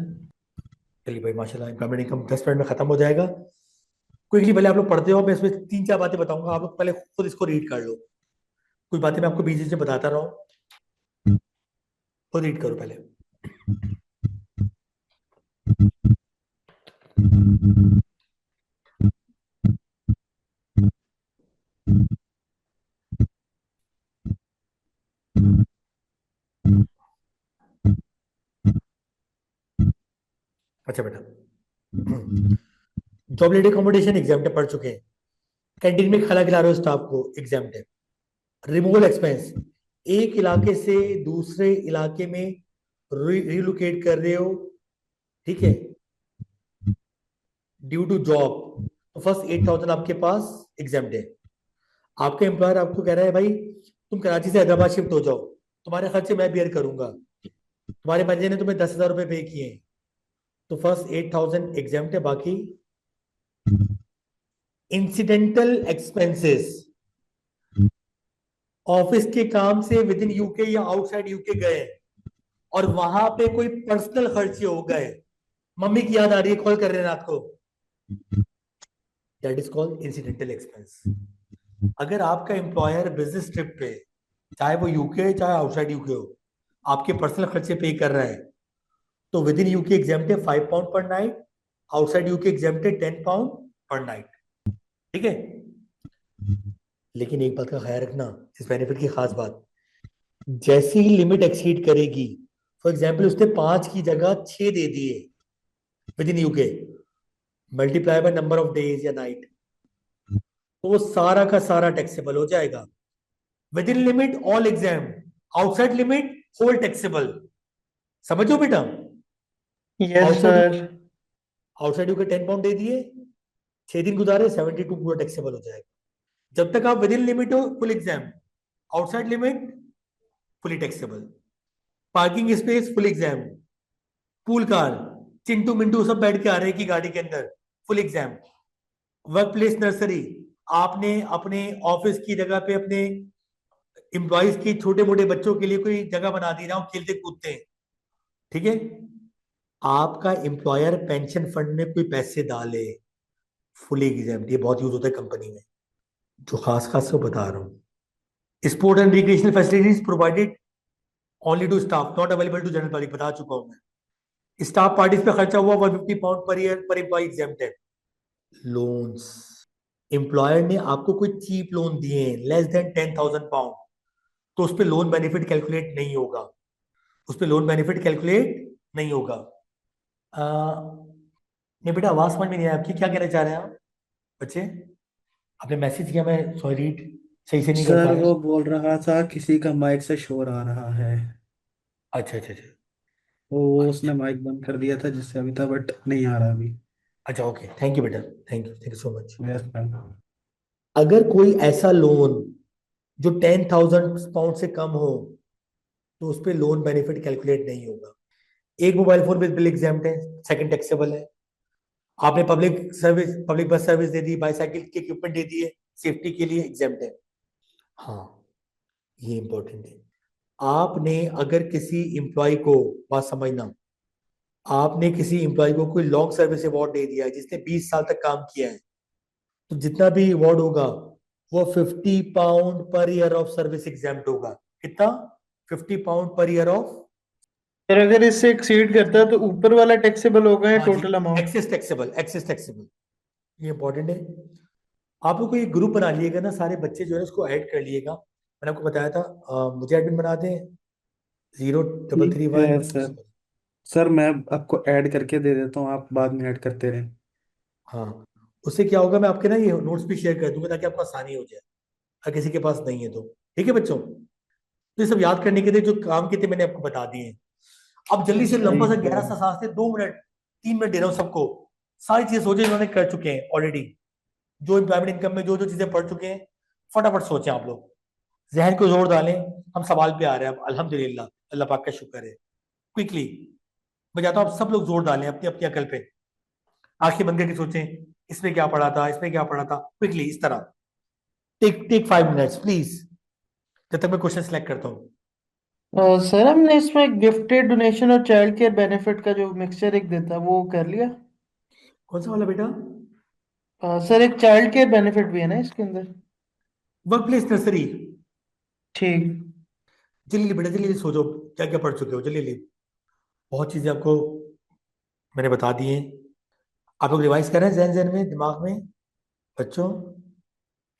चलिए भाई, माशाल्लाह, इनकम इनकम 10 मिनट में खत्म हो जाएगा। क्विकली भले आप लोग पढ़ते हो, मैं इसमें 3-4 बातें बताऊंगा, आप लोग पहले खुद इसको रीड कर लो। कुछ बातें मैं आपको बीच बीच में बताता रहा हूँ, खुद रीड करो पहले। अच्छा बेटा, जॉब लेडी अकोमोडेशन एग्जाम पढ़ चुके हैं, कैंटीन में खाना खिला रहे हो स्टाफ को, एग्जाम है। रिमूवल एक्सपेंस, एक इलाके से दूसरे इलाके में रिलोकेट कर रहे हो, ठीक है, ड्यू टू जॉब, तो फर्स्ट 8,000 आपके पास एग्जाम है। आपका एम्प्लॉयर आपको कह रहा है भाई तुम कराची से हैदराबाद शिफ्ट हो जाओ, तुम्हारे खर्चे मैं बियर करूंगा, तुम्हारे मैनेजर ने तुम्हें 10,000 रुपए पे किए, तो फर्स्ट 8,000 एग्जाम है। बाकी इंसिडेंटल एक्सपेंसेस, ऑफिस के काम से विद इन यूके या आउटसाइड यूके गए और वहां पे कोई पर्सनल खर्चे हो गए, मम्मी की याद आ रही है, कॉल कर रहे हैं रात को, that is called incidental expense. अगर आपका एम्प्लॉयर बिजनेस ट्रिप पे, चाहे वो यूके चाहे आउटसाइड यूके हो, आपके पर्सनल खर्चे पे कर रहा है, तो विद इन यूके एग्जाम्प्ट है 5 पाउंड पर नाइट, आउटसाइड यूके एग्जाम्प्ट है 10 पाउंड पर नाइट। ठीक है? लेकिन एक बात का ख्याल रखना, इस बेनिफिट की खास बात, जैसी ही लिमिट एक्सीड करेगी, फॉर एग्जाम्पल उसने 5 की जगह 6 दे दिए within UK, multiply by number of days या नाइट, तो वो सारा का सारा टैक्सेबल हो जाएगा। Within limit all exempt, outside limit whole taxable. समझो बेटा? Yes outside sir. Outside UK 10 pound दे दिए, 6 दिन गुजारे, 72 पूरा टैक्सेबल हो जाएगा। जब तक आप विद इन लिमिट हो full exam, outside limit fully taxable, parking space full exam, pool car, Chintu Mintu सब बैठ के आ रहे हैं कि गाड़ी के अंदर, full exam, work place nursery, आपने अपने ऑफिस की जगह पे अपने एम्प्लॉइज की छोटे मोटे बच्चों के लिए कोई जगह बना दी ना, खेलते कूदते हैं। ठीक है? आपका एम्प्लॉयर पेंशन फंड में कोई पैसे डाले, फुली एग्जाम, ये बहुत यूज होता है कंपनी में। जो खास खास को बता रहा हूँ। Sport and recreational facilities provided only to staff, not available to general public, बता चुका हूँ मैं। स्टाफ पार्टीज पे खर्चा हुआ 150 पाउंड पर ईयर पर एम्प्लॉय एग्जेम्प्टेड। लोन्स, एम्प्लॉयर ने आपको कोई चीप लोन दिए हैं लेस देन 10,000 पाउंड, तो उस पर लोन बेनिफिट कैलकुलेट नहीं होगा, उस पर लोन बेनिफिट कैलकुलेट नहीं होगा। नहीं बेटा, आवाज समझ में नहीं आया आपकी, क्या कहना चाह रहे हैं आप बच्चे? आपने मैसेज किया, मैं सॉरी रीड सही से नहीं कर सर पाया। वो बोल रहा था किसी का माइक से शोर आ रहा है, अच्छा अच्छा अच्छा वो उसने माइक बंद कर दिया था जिससे अभी था, बट नहीं आ रहा अभी। अच्छा, ओके, थैंक यू बेटा, thank you so much. Yes ma'am. अगर कोई ऐसा लोन जो 10,000 पाउंड से कम हो, तो उस पर लोन बेनिफिट कैलकुलेट नहीं होगा। एक mobile phone with bill exempt है, सेकंड टैक्सेबल है। आपने public service, public bus service दे दी, बाईसाइकिल के इक्विपमेंट दे दिए सेफ्टी के लिए, एग्जाम्प्ट है। हाँ, ये इंपॉर्टेंट है। आपने अगर किसी एम्प्लॉय को, बात समझना, आपने किसी एम्प्लॉय को कोई लॉन्ग सर्विस अवार्ड दे दिया है जिसने 20 साल तक काम किया है, तो जितना भी अवार्ड होगा वो 50 pound per year of service exempt होगा। कितना? 50 पाउंड पर ईयर ऑफ। फिर अगर इससे एक्सीड करता है तो ऊपर वाला टैक्सेबल होगा या हाँ जी, total amount? Excess taxable, excess taxable, ये इंपॉर्टेंट है। आप लोग को एक ग्रुप बना लिएगा ना, सारे बच्चे जो है उसको ऐड कर लिएगा। मैंने आपको बताया था, मुझे एडमिन बना दें, ठीक है 0331। सर। सर मैं आपको ऐड करके दे देता हूँ, आप बाद में ऐड करते रहें। हाँ, उससे क्या होगा, मैं आपके ना ये नोट्स भी शेयर कर दूंगा ताकि आपको आसानी हो जाए, अगर किसी के पास नहीं है तो। ठीक है बच्चों, तो ये सब याद करने के लिए जो काम किए थे मैंने आपको बता दिए हैं। अब जल्दी से लंबा सा ठीक गहरा है सा सांस ले, 2 मिनट, 3 मिनट दे रहा हूँ सबको। सारी चीजें सोचे इन्होंने कर चुके हैं ऑलरेडी, जो एम्प्लॉयमेंट इनकम में जो जो चीजें पढ़ चुके हैं, फटाफट सोचें आप लोग, जहन को जोर डालें। हम सवाल पे आ रहे हैं अब, अल्हम्दुलिल्लाह, अल्लाह पाक का शुक्र है। क्विकली मैं चाहता हूँ आप सब लोग जोर डालें अपनी अपनी अकल पे, आंखें बंद करके सोचें इसमें क्या पढ़ा था, इसमें क्या पढ़ा था, क्विकली इस तरह। टेक टेक 5 मिनट्स प्लीज, जब तक मैं क्वेश्चन सेलेक्ट करता हूँ। सर हमने इसमें गिफ्टेड डोनेशन और चाइल्ड केयर बेनिफिट का जो मिक्सचर एक देता है वो कर लिया। कौन सा वाला बेटा? सर एक चाइल्ड केयर बेनिफिट भी है ना इसके अंदर? Work place nursery. ठीक। जल्दी बेटा, जल्दी सोचो क्या क्या पढ़ चुके हो, जल्दी। बहुत चीजें आपको मैंने बता दी हैं। आप लोग रिवाइज कर रहे हैं जहन जहन में, दिमाग में बच्चों?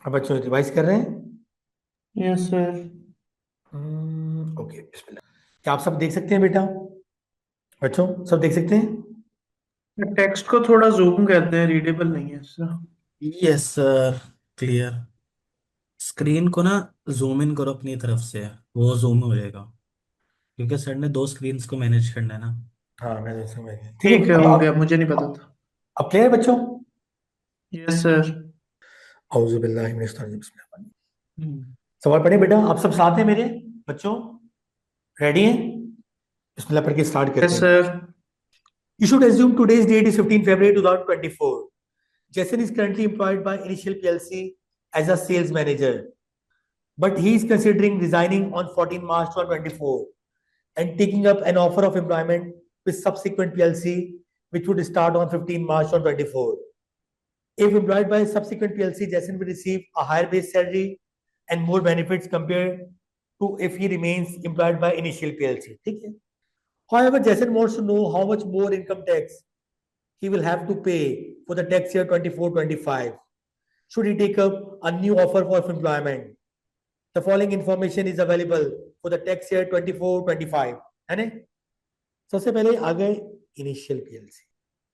अब बच्चों रिवाइज कर रहे हैं? Yes sir. ओके, बिस्मिल्लाह। क्या आप सब देख सकते हैं बेटा? बच्चों सब देख सकते हैं? टेक्स्ट को थोड़ा जूम करते हैं, रीडेबल नहीं है sir. Yes sir, clear. Screen को ना जूम इन करो अपनी तरफ से, वो जूम हो जाएगा, क्योंकि सर ने दो स्क्रीन्स को मैनेज करना है ना। हाँ, मैं समझ गया। ठीक ठीक है, है, हो गया, मुझे नहीं पता था। अब क्लियर है बच्चों? Yes sir. औज़ु बिल्लाहि मिनश शैतानिर रजीम, बिस्मिल्लाह। हम्म। सवाल पढ़े बेटा, आप सब साथ हैं मेरे बच्चों? रेडी हैं? बिस्मिल्लाह पढ़ के स्टार्ट करते यस हैं। Sir. You should assume today's date is 15 February 2024. Jason is currently employed by Initial PLC as a sales manager, but he is considering resigning on 14 March 2024 and taking up an offer of employment with subsequent PLC, which would start on 15 March 2024. If employed by subsequent PLC, Jason will receive a higher base salary and more benefits compared to if he remains employed by Initial PLC. ठीक है? However, Jason wants to know how much more income tax he will have to pay for the tax year 24-25 should he take up a new offer of employment. The following information is available for the tax year 24-25. है ना? सबसे पहले आ गए initial PLC.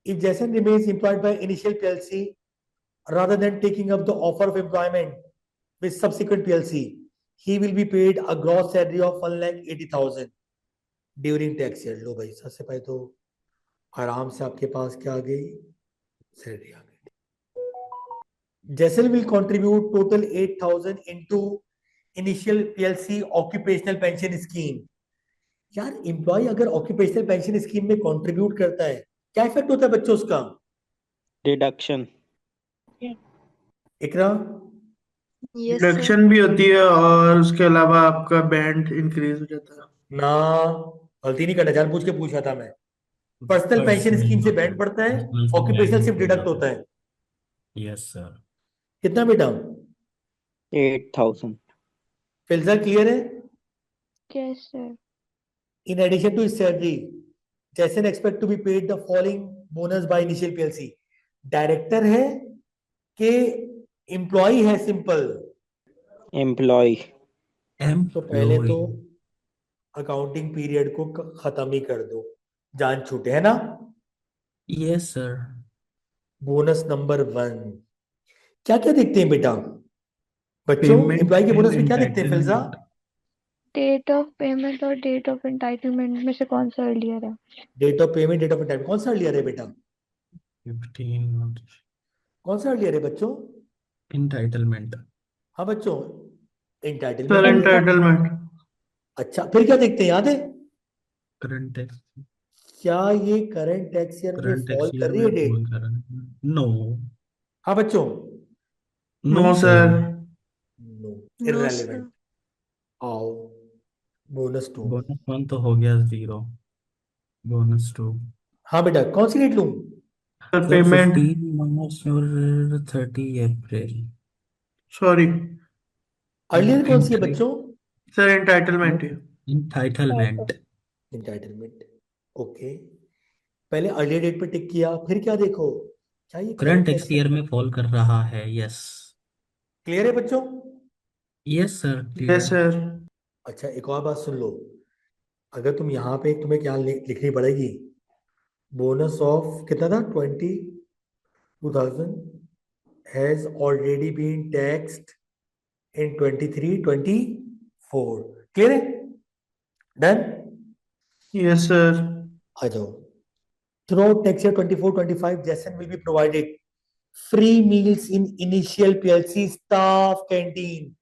If Jason remains employed by initial PLC rather than taking up the offer of employment with subsequent PLC, he will be paid a gross salary of 1,80,000 during tax year. लो भाई, सबसे पहले तो आराम से आपके पास क्या आ गई, salary आ गई। Jason will contribute total 8,000 into initial PLC occupational pension scheme. यार, एम्प्लॉय अगर ऑक्यूपेशनल पेंशन स्कीम में कंट्रीब्यूट करता है, क्या इफेक्ट होता है बच्चों उसका? Deduction. Iqra? Yes sir. Deduction भी होती है और उसके अलावा आपका बैंड इंक्रीज हो जाता है। ना, गलती नहीं करना, जानबूझ के पूछा था मैं। पर्सनल पेंशन स्कीम से बैंड बढ़ता है, ऑक्यूपेशनल सिर्फ डिडक्ट होता है। Yes sir. कितना बेटा? 8,000. फिल्जा क्लियर है? Yes, sir. In addition to his salary, Jason expect to be paid the following bonus by initial PLC. Director है कि एम्प्लॉय है सिंपल? Employee. तो पहले तो एम्प्लॉय अकाउंटिंग पीरियड को खत्म ही कर दो, जान छूटे, है ना? Yes sir. बोनस नंबर 1 क्या क्या देखते हैं बेटा बच्चों? पेमेंट एम्प्लॉय के एंड बोनस में क्या देखते हैं Filza? Entitlement. Date of payment और डेट ऑफ एंटाइटलमेंट में से कौन सा अर्लियर है? Date of payment, date of time, कौन सा अर्लियर है बेटा? 15 कौन सा अर्लियर है बच्चों? इंटाइटलमेंट। हाँ बच्चों, सर एंटाइटलमेंट। एंटाइटलमेंट। अच्छा, फिर क्या देखते हैं, याद है? Current tax. क्या ये करंट टैक्स ईयर में करंट टैक्स फॉल कर ईयर रही में है डेट? फॉल कर रहा है। नो। हाँ बच्चों, no no sir. Sir. No, no irrelevant. Sir. आओ, बोनस 2। बोनस 1 तो हो गया 0। बोनस 2 हाँ बेटा, कौन सी डेट लूं? Sir sir payment. 15 मार्च और 30 अप्रैल। सॉरी अर्लियर कौन सी है बच्चों? सर एंटाइटलमेंट है। इंटाइटलमेंट। एंटाइटलमेंट। ओके, पहले अर्लियर डेट पे टिक किया, फिर क्या देखो? क्या ये current current tax tax year year? में फॉल कर रहा है। यस। क्लियर है बच्चों? Yes sir yes clear. Sir. अच्छा, एक और बात सुन लो, अगर तुम यहाँ पे तुम्हें क्या लिखनी पड़ेगी, बोनस ऑफ कितना था, 22,000 has already been taxed in 23-24। Clear है? डन? Yes sir. आ जाओ। Through tax year 24-25 Jason will be provided free meals in initial PLC staff canteen.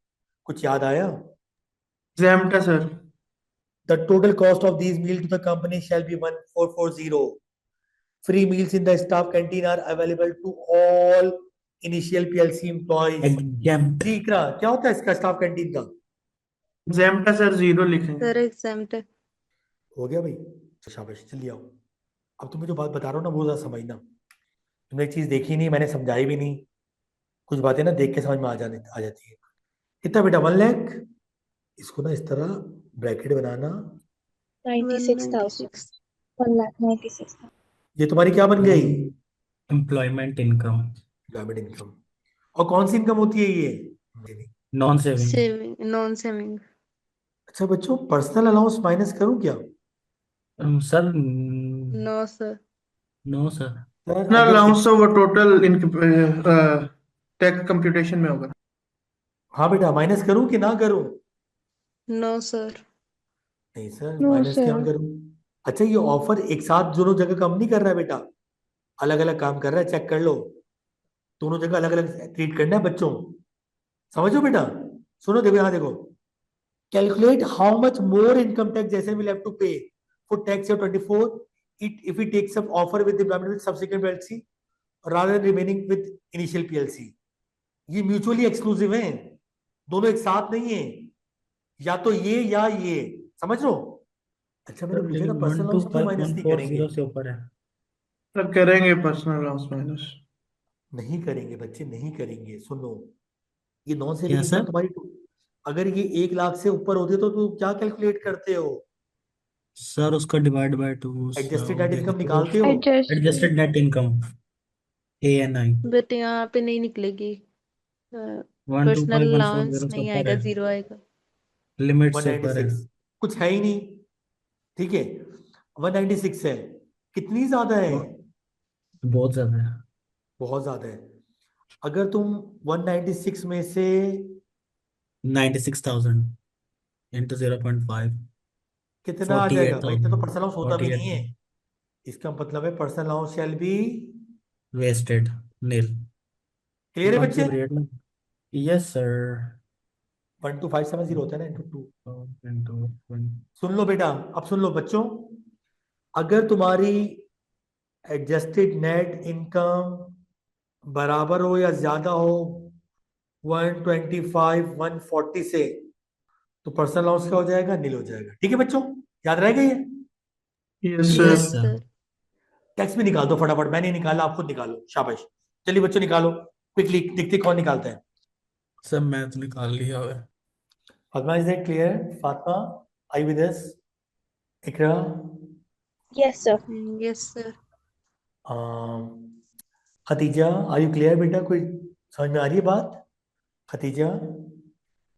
कुछ याद आया? एग्जाम्ड है sir. The total cost of these meals to the company shall be 1440. Free meals in the staff canteen are available to all initial PLC employees. Exempt. जी इकरा, क्या होता है इसका staff canteen का? एग्जाम्ड है सर, 0 लिखेंगे। Sir exempt है। हो गया भाई, तो शाबाश, जल्दी आओ। अब तुम्हें जो बात बता रहा हूँ ना वो जरा समझना। तुमने एक चीज देखी नहीं, मैंने समझाई भी नहीं, कुछ बातें ना देख के समझ में आ जाती है। कितना बेटा? 1 लाख। इसको ना इस तरह ब्रैकेट बनाना, 96,000. 196। 1,96,000. ये तुम्हारी क्या बन गई? Employment income. Employment income. और कौन सी इनकम होती है ये? Non saving. Saving, non saving. अच्छा बच्चों, पर्सनल अलाउंस माइनस करूं क्या? Sir no sir. No sir. Sir ना अगर अलाउंस तो वो टोटल टैक्स कंप्यूटेशन में होगा। हाँ बेटा, माइनस करूं कि ना करूं? No sir. नहीं सर, No, माइनस क्या sir. करूं? अच्छा, ये ऑफर एक साथ दोनों जगह काम नहीं कर रहा है बेटा, अलग अलग काम कर रहा है, चेक कर लो। दोनों जगह अलग अलग ट्रीट करना है बच्चों, समझो बेटा। सुनो, देखो यहाँ देखो, calculate how much more income tax जैसे will have to pay for tax year 24 it if he takes up offer with employment with subsequent PLC rather than remaining with initial PLC. ये म्यूचुअली एक्सक्लूसिव है, दोनों एक साथ नहीं है, या तो ये या ये, समझ लो। अच्छा, मैंने पूछा था पर्सनल लॉस क्यों माइनस नहीं करेंगे? 125,140 से ऊपर है। सर करेंगे पर्सनल अलाउंस माइनस। नहीं करेंगे बच्चे, नहीं करेंगे। सुनो, ये नॉन सेविंग क्या इनकम सर? तुम्हारी अगर ये 1 लाख से ऊपर होती है तो तुम क्या कैलकुलेट करते हो? सर उसका divide by 2 adjusted net income निकालते हो? Adjusted net income ANI but यहाँ पे नहीं निकलेगी, पर्सनल 125,140 अलाउंस से नहीं ऊपर आएगा, है। 0 आएगा। लिमिट से ऊपर है। 196 कुछ है ही नहीं, ठीक है। 196 है, कितनी ज्यादा है? बहुत ज्यादा है। बहुत ज्यादा है। अगर तुम 196 में से 96,000 इंटू 0.5 कितना आ जाएगा भाई? इतना तो 48,000। पर्सनल अलाउंस होता भी नहीं है। 48 इसका मतलब है personal allowance shall be vested nil. Clear है बाकी बच्चे? अब रेट में। Yes sir. 12570 होता है ना, इंटू 2। इंटू सुन लो बेटा, अब सुन लो बच्चों, अगर तुम्हारी एडजस्टेड नेट इनकम बराबर हो या ज्यादा हो 125 140 से, तो पर्सनल लॉस क्या हो जाएगा? नील हो जाएगा। ठीक है बच्चों, याद रहेगा ये? Yes clear? Sir. Yes sir. Tax भी निकाल दो फटाफट, मैंने निकाला, आप खुद निकालो, शाबाश। चलिए बच्चों निकालो क्विकली, देखते कौन निकालता है। सब मैथ निकाल लिया हुआ है। Fatma, is that clear? Fatma, are you with us? Ikra, Yes, sir. Yes, sir. Khatija, are you clear बेटा? कोई समझ में आ रही है बात? खतीजा,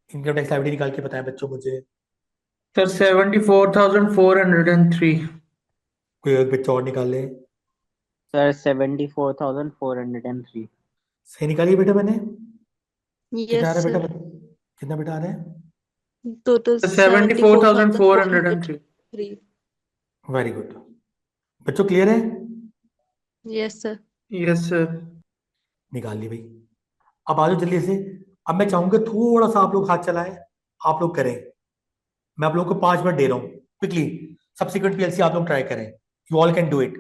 इनकम टैक्स लाइब्रेरी निकाल के बताएं बच्चों मुझे। सर 74,403। कोई एक बच्चा और निकाल ले। सर 74,403। सही निकाली बेटा मैंने? कितना आ Yes, रहा है बेटा? sir. कितना बेटा आ रहा है? Total 74,403। 74,403. Very good. बच्चों क्लियर है? Yes, sir. Yes sir. निकाल ली भाई। अब आ जाओ जल्दी से। अब मैं चाहूंगा थोड़ा सा आप लोग हाथ चलाएं, आप लोग करें। मैं आप लोगों को 5 मिनट दे रहा हूँ क्विकली। सब्सिक्वेंट पीएलसी आप लोग ट्राई करें। You all can do it.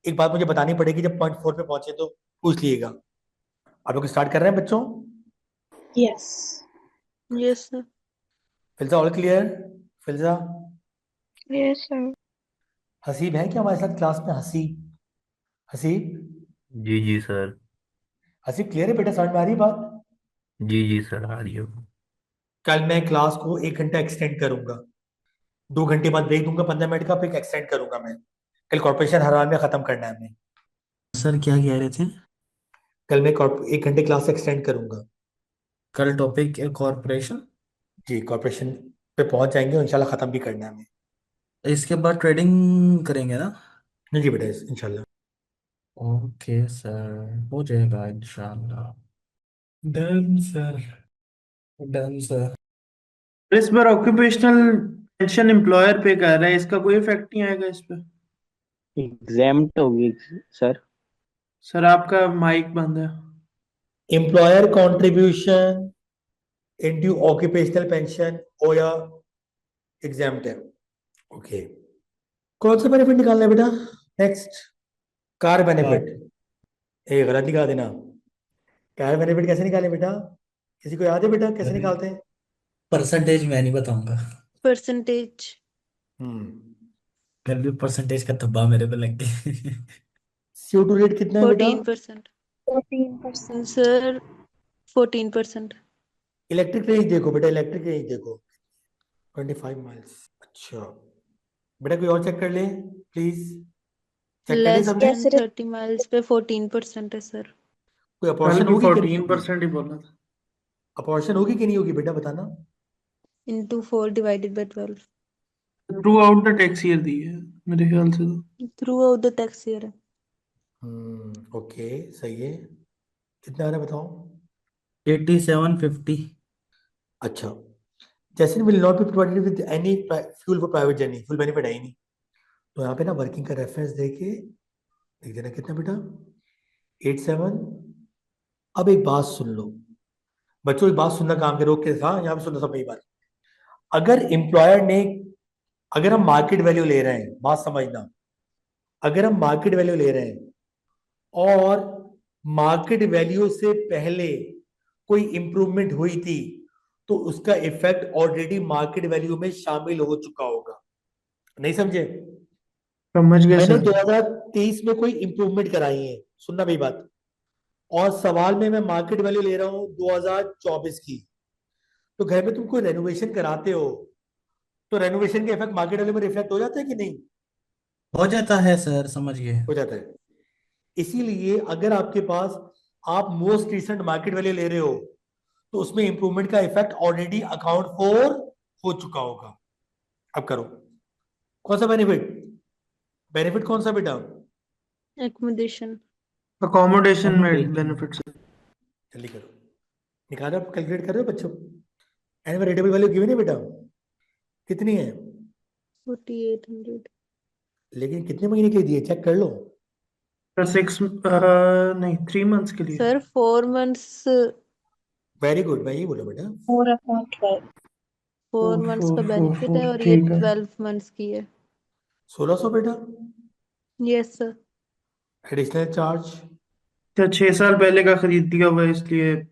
एक बात मुझे बतानी पड़ेगी, जब पॉइंट 4 पे पहुंचे तो पूछ लिएगा। आप लोग स्टार्ट कर रहे हैं बच्चों? Yes. Yes, sir. Filza all clear? Filza, Yes, sir. Haseeb है क्या हमारे साथ क्लास में? हसीब, हसीब, जी जी सर। हसीब क्लियर है बेटा? समझ में आ रही है बात? जी जी सर, आ रही हो। कल मैं क्लास को 1 घंटा एक्सटेंड करूंगा। 2 घंटे बाद ब्रेक दूंगा 15 मिनट का, फिर एक्सटेंड करूंगा मैं। कल कॉर्पोरेशन हर हाल में खत्म करना है हमें। सर क्या कह रहे थे? कल मैं 1 घंटे क्लास एक्सटेंड करूंगा। कल टॉपिक कॉर्पोरेशन। जी, कॉर्पोरेशन पे पहुंच जाएंगे और इंशाल्लाह खत्म भी करना है हमें। इसके बाद ट्रेडिंग करेंगे ना? नहीं जी बेटा, इंशाल्लाह। ओके सर, हो जाएगा इंशाल्लाह। Done sir, done sir. इस बार ऑक्यूपेशनल पेंशन एम्प्लॉयर पे कर रहा है, इसका कोई इफेक्ट नहीं आएगा इस पे? एग्जाम्प्ट होगी सर। सर आपका माइक बंद है। Employer contribution into occupational pension हो या एग्जाम्प्ट है? ओके। कौन सा बेनिफिट निकालना है बेटा? Next, car benefit. ए गलत निकाल देना। कार बेनिफिट कैसे निकाले बेटा? किसी को याद है बेटा कैसे निकालते हैं? परसेंटेज मैं नहीं बताऊंगा। Percentage. हम्म। कल भी परसेंटेज का धब्बा मेरे पे लग गया। CO2 रेट कितना है बेटा? 14%. 14%. Sir, 14%. इलेक्ट्रिक रेंज देखो बेटा, इलेक्ट्रिक रेंज देखो, 25 माइल्स। अच्छा बेटा, कोई और चेक कर ले प्लीज। चेक कर ले Less सबने? Yes, than sir. 30 miles पे 14% है सर. कोई कल अपॉर्शन भी होगी कि नहीं 14% होगी? ही बोला था। अपॉर्शन होगी कि नहीं होगी बेटा, बताना। Into 4 divided by 12. Throughout the tax year दी है मेरे ख्याल से तो। Throughout the tax year है. ओके, सही है। कितना आ रहा है बताओ? 8750। अच्छा, जैसे will not be provided with any fuel for private journey, full benefit है ही नहीं। तो यहाँ पे ना वर्किंग का रेफरेंस देके देख देना कितना बेटा, 87। अब एक बात सुन लो बच्चों, एक बात सुनना काम के रोक के था, यहाँ पे सुनना सब मेरी बात। अगर एम्प्लॉयर ने, अगर हम मार्केट वैल्यू ले रहे हैं, बात समझना, अगर हम मार्केट वैल्यू ले रहे हैं और मार्केट वैल्यू से पहले कोई इंप्रूवमेंट हुई थी, तो उसका इफेक्ट ऑलरेडी मार्केट वैल्यू में शामिल हो चुका होगा। नहीं समझे? समझ गए मैंने सर। 2023 में कोई इंप्रूवमेंट कराई है, सुनना मेरी बात, और सवाल में मैं मार्केट वैल्यू ले रहा हूं 2024 की। तो घर में तुम कोई रेनोवेशन कराते हो तो रेनोवेशन के इफेक्ट मार्केट वैल्यू में रिफ्लेक्ट हो जाता है कि नहीं? हो जाता है सर, समझ गए। हो जाता है। इसीलिए अगर आपके पास, आप मोस्ट रिसेंट मार्केट वैल्यू ले रहे हो, तो उसमें इंप्रूवमेंट का इफेक्ट ऑलरेडी अकाउंट फॉर हो चुका होगा। अब करो, कौन सा बेनिफिट? बेनिफिट कौन सा बेटा? Accommodation. अकोमोडेशन में Accommodation। Benefit sir. जल्दी करो, निकालो। आप कैलकुलेट कर रहे हो बच्चों? एनुअल रेटेबल वैल्यू गिवन है बेटा, कितनी है? 4800. लेकिन कितने महीने के लिए दिए, चेक कर लो। सर 3 मंथ्स के लिए। Sir, 4 months. वेरी गुड, मैं यही बोला बेटा। 4/12. 4 months का बेनिफिट है 444 और ये ठीक है। 12 months की है. 1600 बेटा। Yes, sir. Additional charge sir 6 साल पहले का खरीद दिया हुआ है इसलिए कॉस्ट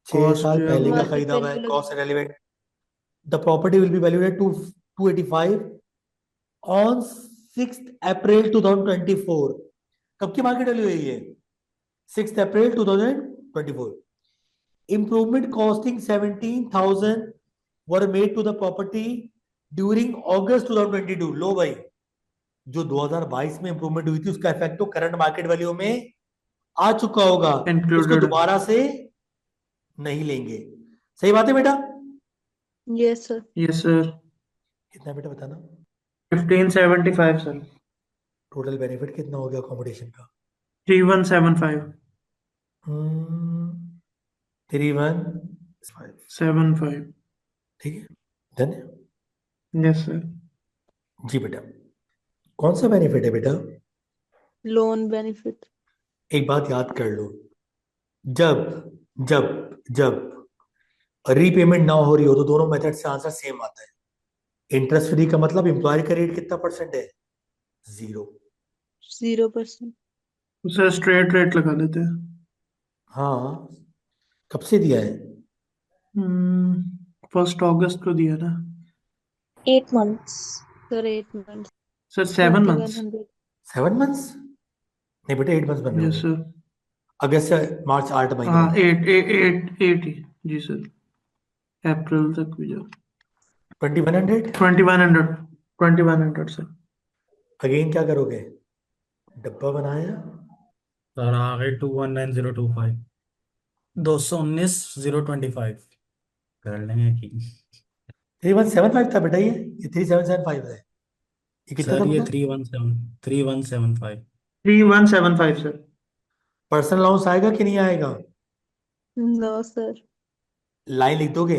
6 साल जो है पहले वो। का Market खरीदा हुआ है, value कॉस्ट लगेगी. Relevant. The property will be valued at 285 on 6 April 2024। कब की मार्केट वैल्यू है ये? 6 April 2024। improvement costing 17,000 were made to the property during August 2022. लो भाई, जो 2022 में इंप्रूवमेंट हुई थी उसका इफेक्ट तो करंट मार्केट वैल्यू में आ चुका होगा, उसको इंक्लूडेड। दोबारा से नहीं लेंगे। सही बात है बेटा? Yes sir. Yes sir. कितना बेटा बताना? 1575 सर। टोटल बेनिफिट कितना हो गया अकोमोडेशन का? 3175। 3175। 75। ठीक है, डन। Yes sir. जी बेटा, कौन सा बेनिफिट है बेटा? Loan benefit. एक बात याद कर लो, जब जब जब रीपेमेंट ना हो रही हो तो दोनों मेथड से आंसर सेम आता है। इंटरेस्ट फ्री का मतलब एम्प्लॉयर का रेट कितना परसेंट है? 0%। सर स्ट्रेट रेट लगा देते हैं। हाँ, कब से दिया है? 1 अगस्त को दिया ना 8 months. Sir 8 month. Sir. 7 months. 2100। 7 months? नहीं बेटा, 8 मंथ्स बन रहे यस होंगे। सर। अगस्त से मार्च 8 महीने हाँ बन रहे 8 ही। जी सर, अप्रैल तक भी जाओ। 2100। 2100। 2100 सर। अगेन क्या करोगे? डब्बा बनाया, सर आ गए 219025, 219,025 कर लेंगे कि 3175 था बेटा, ये 3775 है। ये कितना था सर ये बेटा? 3175। 3175 सर। पर्सनल अलाउंस आएगा कि नहीं आएगा? No sir. लाइन लिख दोगे,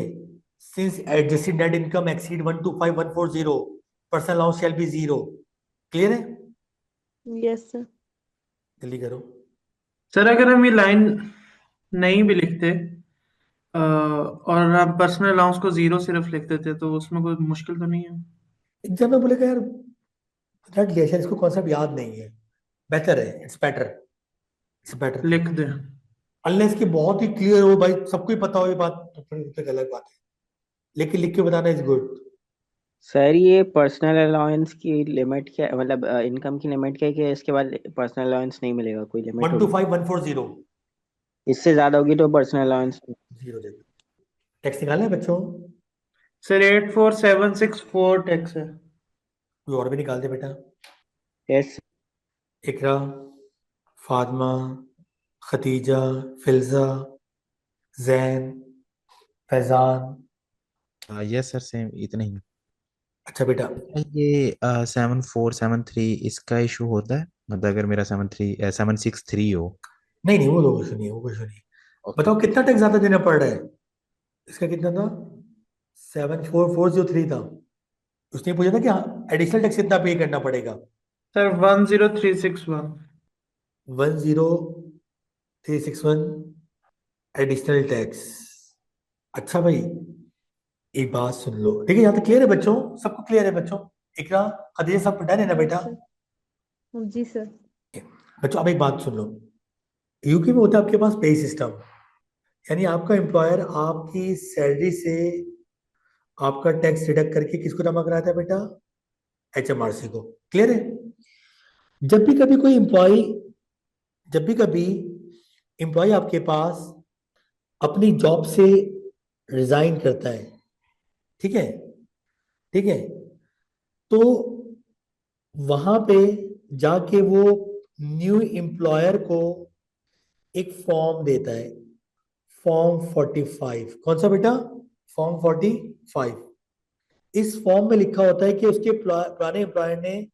since adjusted net income exceed 125,140 personal allowance shall be 0। Clear है? Yes sir. जल्दी करो। सर अगर हम ये लाइन नहीं भी लिखते और हम पर्सनल अलाउंस को 0 सिर्फ लिख देते तो उसमें कोई मुश्किल तो नहीं है? एग्जाम में बोलेगा यार रट लिया शायद, इसको कॉन्सेप्ट याद नहीं है। बेटर है, इट्स बेटर, इट्स बेटर। लिख दे। अनलेस कि बहुत ही क्लियर हो भाई, सबको ही पता हो ये बात, तो फिर अलग बात है, लेकिन लिख के बताना इज गुड। सर ये पर्सनल अलाउंस की लिमिट क्या, मतलब इनकम की लिमिट क्या है कि इसके बाद पर्सनल अलाउंस नहीं मिलेगा, कोई लिमिट होगी? 125,140 इससे ज्यादा होगी तो पर्सनल अलाउंस। 0 दे। टैक्स निकालना है बच्चों? सर 84764 टैक्स है। कोई और भी निकाल दे बेटा। Yes. Iqra, Fatima, Khatija, Filza, Zain, Faizan. Yes sir, same इतना ही। अच्छा बेटा, ये 7473 इसका इशू होता है, मतलब अगर मेरा 763 हो। नहीं नहीं, वो लोग कुछ नहीं है, वो कुछ नहीं। ओके। बताओ कितना टैक्स ज्यादा देना पड़ रहा है? इसका कितना था? 74403 था। उसने पूछा था कि एडिशनल टैक्स कितना पे करना पड़ेगा? सर 10361। 10361 additional tax. अच्छा भाई, एक बात सुन लो, ठीक है? यहाँ तक क्लियर है बच्चों? सबको क्लियर है बच्चों? इकरा, खदीजा, सब डन है ना बेटा? जी सर। बच्चों अब एक बात सुन लो, यूके में होता है आपके पास पे सिस्टम, यानी आपका एम्प्लॉयर आपकी सैलरी से आपका टैक्स डिडक्ट करके किसको जमा कराता है बेटा? एचएमआरसी को। क्लियर है? जब भी कभी कोई एम्प्लॉय जब भी कभी एम्प्लॉय आपके पास अपनी जॉब से रिजाइन करता है, ठीक है, ठीक है, तो वहां पे जाके वो न्यू एम्प्लॉयर को एक फॉर्म देता है, फॉर्म 45। कौन सा बेटा? फॉर्म 45। इस फॉर्म में लिखा होता है कि उसके पुराने एम्प्लॉयर ने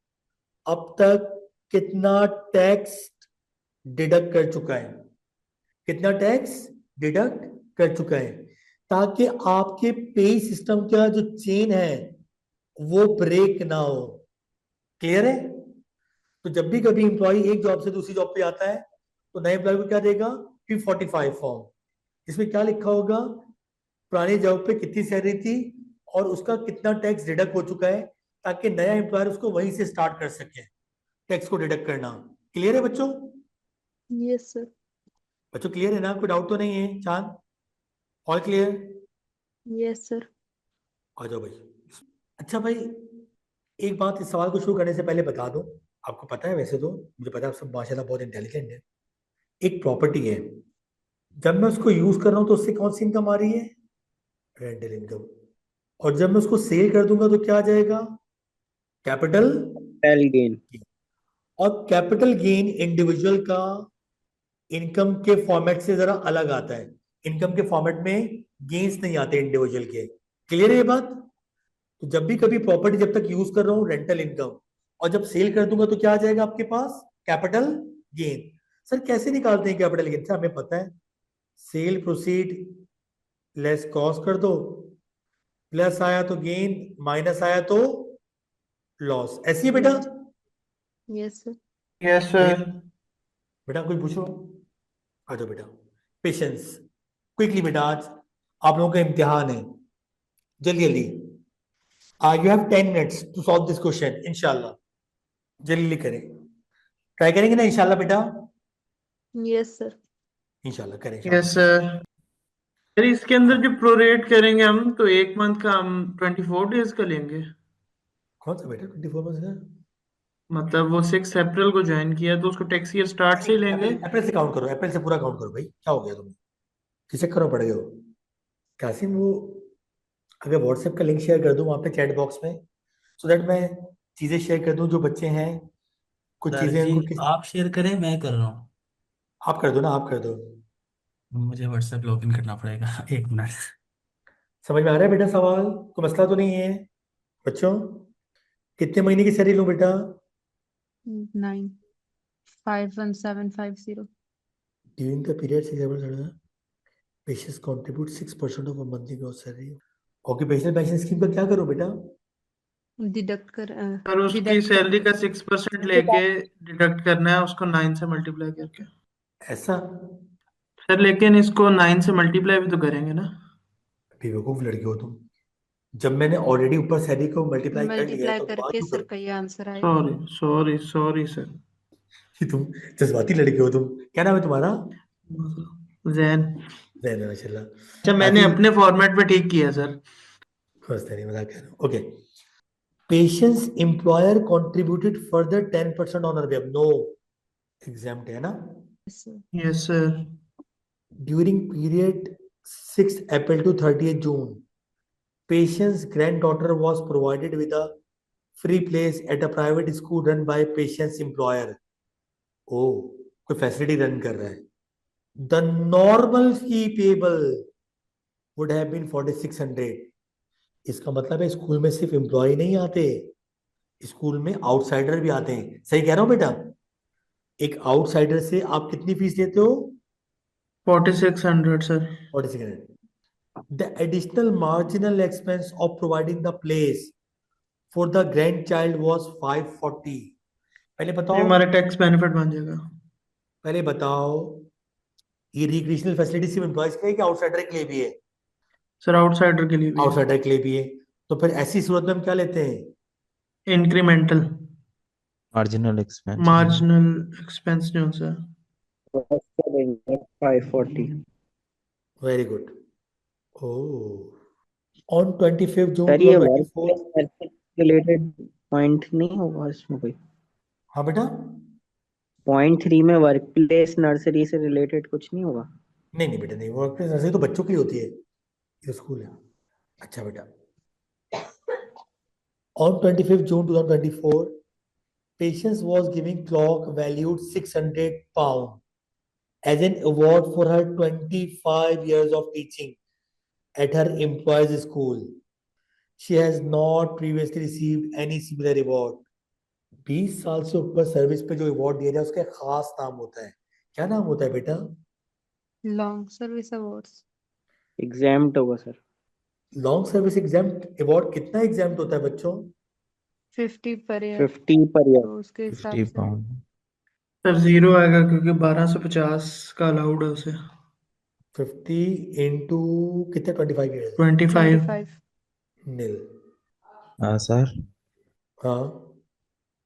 अब तक कितना टैक्स डिडक्ट कर चुका है, कितना टैक्स डिडक्ट कर चुका है, ताकि आपके पे सिस्टम का जो चेन है वो ब्रेक ना हो। क्लियर है? तो जब भी कभी एम्प्लॉय एक जॉब से दूसरी जॉब पे आता है तो नए एम्प्लॉय को क्या देगा? P45 form. इसमें क्या लिखा होगा? पुरानी जॉब पे कितनी सैलरी थी और उसका कितना टैक्स डिडक्ट हो चुका है, ताकि नया एम्प्लॉयर उसको वहीं से स्टार्ट कर सके टैक्स को डिडक्ट करना। क्लियर है बच्चों? Yes sir. बच्चों क्लियर है ना? कोई डाउट तो नहीं है? Chand, all clear? Yes sir. आ जाओ भाई। अच्छा भाई, एक बात इस सवाल को शुरू करने से पहले बता दूं, आपको पता है, वैसे तो मुझे पता है आप सब माशाल्लाह बहुत इंटेलिजेंट है। एक प्रॉपर्टी है, जब मैं उसको यूज कर रहा हूं तो उससे कौन सी इनकम आ रही है? Rental income. और जब मैं उसको सेल कर दूंगा तो क्या आ जाएगा? कैपिटल। Capital gain. और कैपिटल गेन इंडिविजुअल का इनकम के फॉर्मेट से जरा अलग आता है। इनकम के फॉर्मेट में गेन्स नहीं आते इंडिविजुअल के। क्लियर है ये बात? तो जब भी कभी प्रॉपर्टी जब तक यूज कर रहा हूं रेंटल इनकम, और जब सेल कर दूंगा तो क्या आ जाएगा आपके पास? Capital gain. सर कैसे निकालते हैं कैपिटल गेन? सर हमें पता है, सेल प्रोसीड लेस कॉस्ट कर दो, प्लस आया तो गेन, माइनस आया तो लॉस। ऐसी है बेटा? Yes sir. Yes sir. बेटा कोई पूछो? आ जाओ बेटा। पेशेंस, क्विकली बेटा, आज आप लोगों का इम्तिहान है, जल्दी जल्दी। You have 10 minutes to solve this question इंशाल्लाह। जल्दी करें, ट्राई करेंगे ना इंशाल्लाह बेटा? Yes sir. इंशाल्लाह करें यस शाबाश। सर। सर इसके अंदर जो प्रोरेट करेंगे हम, तो एक मंथ का हम 24 डेज का लेंगे। कौन सा बेटा 24 मंथ का? मतलब वो 6 अप्रैल को ज्वाइन किया तो उसको टैक्स ईयर स्टार्ट से ही लेंगे। अप्रैल से काउंट करो, अप्रैल से पूरा काउंट करो भाई। क्या हो गया तुम्हें? किसे करो पड़ गए हो? कासिम वो अगर व्हाट्सएप का लिंक शेयर कर दूं वहां पे चैट बॉक्स में, सो दैट मैं चीजें शेयर कर दूं जो बच्चे हैं, कुछ सर चीजें जी, उनको किस। आप शेयर करें, मैं कर रहा हूँ। आप कर दो ना, आप कर दो। मुझे व्हाट्सएप लॉगिन करना पड़ेगा। 1 मिनट। समझ में आ रहा है बेटा सवाल? कोई मसला तो नहीं है बच्चों? कितने महीने की सैलरी लूं बेटा? 9,51750। During the period patients contribute 6% of monthly gross salary. Occupational pension scheme का क्या करो बेटा? डिडक्ट कर सर उसकी डिडक्ट सैलरी का 6% लेके डिडक्ट करना है उसको 9 से मल्टीप्लाई करके। ऐसा? सर लेकिन इसको 9 से मल्टीप्लाई भी तो करेंगे ना। बेवकूफ लड़के हो तुम। जब मैंने ऑलरेडी ऊपर सैलरी को मल्टीप्लाई कर लिया है मल्टीप्लाई तो बाद करके क्यों सर करो? का ये आंसर आएगा। Sorry sorry sorry sir. कि तुम जज्बाती लड़के हो तुम। क्या नाम है तुम्हारा? जैन। जैन है, माशाल्लाह। अच्छा मैंने काफी अपने फॉर्मेट पे ठीक किया सर। खुश नहीं, मजाक कर रहा हूँ। Okay. Patients employer contributed further 10% on uh no exempt है ना? Yes sir. During period 6 April to 30 June, patient's granddaughter was provided with a free place at a private school run by patient's employer. ओ, कोई facility run कर रहा है। The normal fee payable would have been 4600। इसका मतलब है school में सिर्फ employ नहीं आते, स्कूल में आउटसाइडर भी आते हैं। सही कह रहा हूं बेटा? एक आउटसाइडर से आप कितनी फीस लेते हो? 4600 sir. 4600। The additional marginal expense of providing the place for the grandchild was 540। पहले ये बताओ, हमारा टैक्स बेनिफिट बन जाएगा। पहले बताओ, ये रिक्रिएशनल फैसिलिटी सिर्फ एम्प्लॉयज के लिए कि आउटसाइडर के लिए भी है? सर आउटसाइडर के लिए भी है। आउटसाइडर के लिए भी है। तो फिर ऐसी सूरत में हम क्या लेते हैं? Incremental marginal expense. Marginal expense नहीं होता sir. 540। Very good. On 25 June sir ये वर्क 2024। प्लेस रिलेटेड पॉइंट नहीं होगा इसमें कोई? हाँ बेटा। पॉइंट 3 में वर्क प्लेस नर्सरी से रिलेटेड कुछ नहीं होगा? नहीं नहीं बेटा नहीं, वर्क प्लेस नर्सरी तो बच्चों के लिए होती है, ये स्कूल है। अच्छा बेटा। On 25 June 2024, Patience was giving clock valued 600 pound as an award for her 25 years of teaching at her employees school. She has not previously received any similar award। 20 साल से ऊपर सर्विस पे जो अवार्ड दिया जाए उसका एक खास नाम होता है। क्या नाम होता है बेटा? Long service awards. एग्जाम्ड होगा sir. Long service exempt award कितना एग्जाम्प्ट होता है बच्चों? 50 पर ईयर। 50 per year. तो उसके हिसाब 50 से पाउंड। सर जीरो आएगा क्योंकि 1250 का अलाउड है उसे। 50 इंटू कितने? 25 ईयर्स। 25। 25। नील। हाँ सर। हाँ।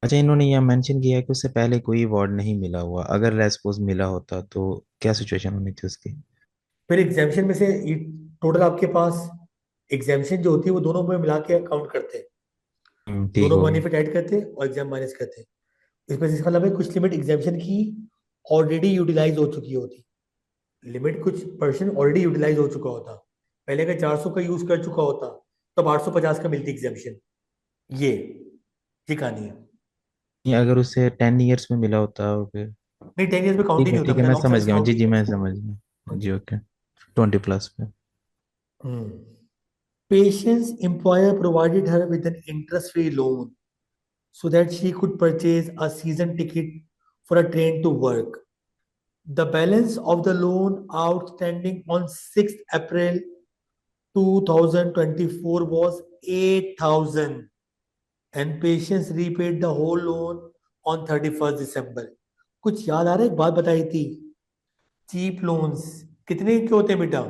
अच्छा इन्होंने यह मेंशन किया है कि उससे पहले कोई अवार्ड नहीं मिला हुआ, अगर लेस्पोज मिला होता तो क्या सिचुएशन होनी थी उसकी? फिर एग्जामिशन में से टोटल आपके पास एग्जामिशन जो होती है वो दोनों में मिला के काउंट करते हैं, ठीक दोनों हो गया। बेनिफिट ऐड करते हैं और एग्जाम माइनस करते हैं। इसमें से इसका मतलब है कुछ लिमिट एग्जामिशन की ऑलरेडी यूटिलाइज हो चुकी होती, लिमिट कुछ परसेंट ऑलरेडी यूटिलाइज हो चुका होता। पहले अगर 400 का यूज कर चुका होता तब 850 का मिलती एग्जाम्पशन। ये कहानी है। या अगर उसे 10 ईयर्स में मिला होता फिर? नहीं, 10 ईयर्स में काउंट ही नहीं होता ठीक है, बेटा, मैं लॉन्ग समझ सर्विस गया हूँ। काउंट जी नहीं जी, मैं होता। समझ गया जी। जी। ओके, 20+ पे। Patient's employer provided her with an interest-free loan so that she could purchase a season ticket for a train to work. The balance of the loan outstanding on 6th April 2024 was 8,000 and Patience repaid the whole loan on 31st December. कुछ याद आ रहा है? एक बात बताई थी, cheap loans कितने के होते हैं बेटा?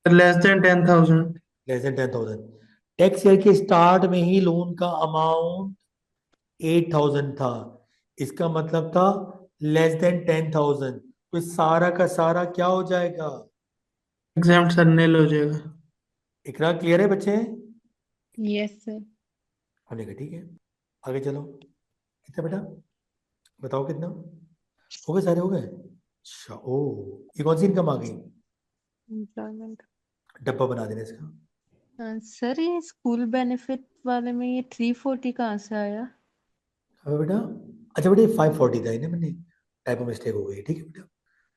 Less than 10,000। Less than 10,000। Tax year के स्टार्ट में ही लोन का अमाउंट 8,000 था, इसका मतलब था लेस देन 10,000। तो सारा का सारा क्या हो जाएगा? एग्जाम सर नील हो जाएगा। इकरा क्लियर है बच्चे? Yes sir. होने का, ठीक है। आगे चलो, कितना बेटा बताओ कितना हो गए? सारे हो गए? अच्छा, ओ ये कौन सी इनकम आ गई? एम्प्लॉयमेंट। डब्बा बना देना इसका। सर ये स्कूल बेनिफिट वाले में ये 340 कहाँ से आया? अब बेटा, अच्छा बेटा, ये 540 था, इन्हें मैंने टाइप मिस्टेक हो गई, ठीक है बेटा,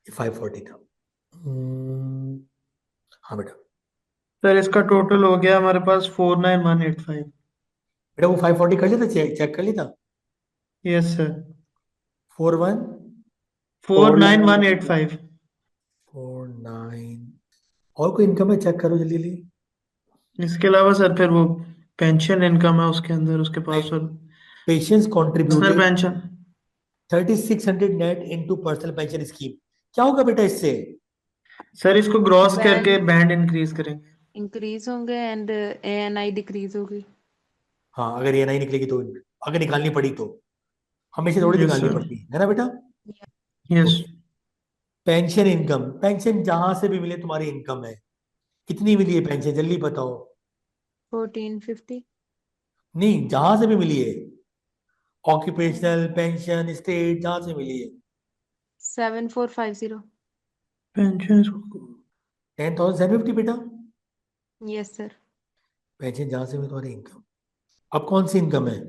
ये 540 था। हाँ बेटा। सर इसका टोटल हो गया हमारे पास 49185। बेटा वो 540 कर लेता, चेक चेक कर लेता। Yes sir. 41 49185। 49। और कोई इनकम है? चेक करो जल्दी जल्दी। इसके अलावा सर फिर वो पेंशन इनकम है उसके अंदर उसके पास, और patience personal contributed pension. 3,600 net into personal pension scheme. क्या होगा बेटा इससे? सर इसको ग्रॉस करके बैंड बैंड इंक्रीज करेंगे। इंक्रीज होंगे एंड एएनआई डिक्रीज होगी। हाँ, अगर ये नहीं निकलेगी तो, अगर निकालनी पड़ी तो, हमेशा थोड़ी यस निकालनी सर। पड़ती है ना बेटा? Yes. Okay. Pension income, pension जहां से भी मिले तुम्हारी इनकम है। कितनी मिली है पेंशन जल्दी बताओ? 1450। नहीं, जहां से भी मिली है, ऑक्यूपेशनल पेंशन, स्टेट, जहां से मिली है। 7450। पेंशन 10,750 बेटा, यस सर। पेंशन जहां से मिले तुम्हारी इनकम। अब कौन सी इनकम है?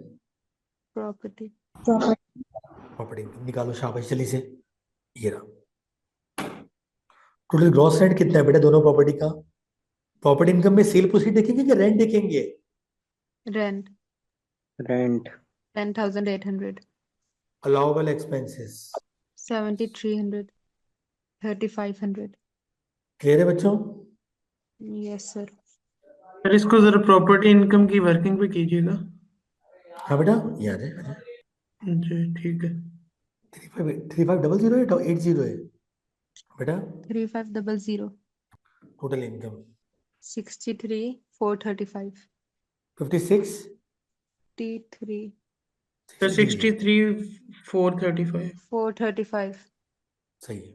प्रॉपर्टी। प्रॉपर्टी इनकम निकालो, शाबाश जल्दी से। ये रहा। टोटल ग्रॉस रेंट कितना है बेटा दोनों प्रॉपर्टी का? प्रॉपर्टी इनकम में सेल प्रोसीड देखेंगे कि रेंट देखेंगे? Rent. Rent. 10,800। Allowable expenses. 7,300। 3,500। Clear है बच्चों? Yes sir. सर इसको जरा प्रॉपर्टी इनकम की वर्किंग पे कीजिएगा। हाँ बेटा, याद है, आ जाए। जी ठीक है। 3500 है, 80 है बेटा? 3,500। Total income 63,435। 56 T3 sir 63। 63,435। 435। सही है।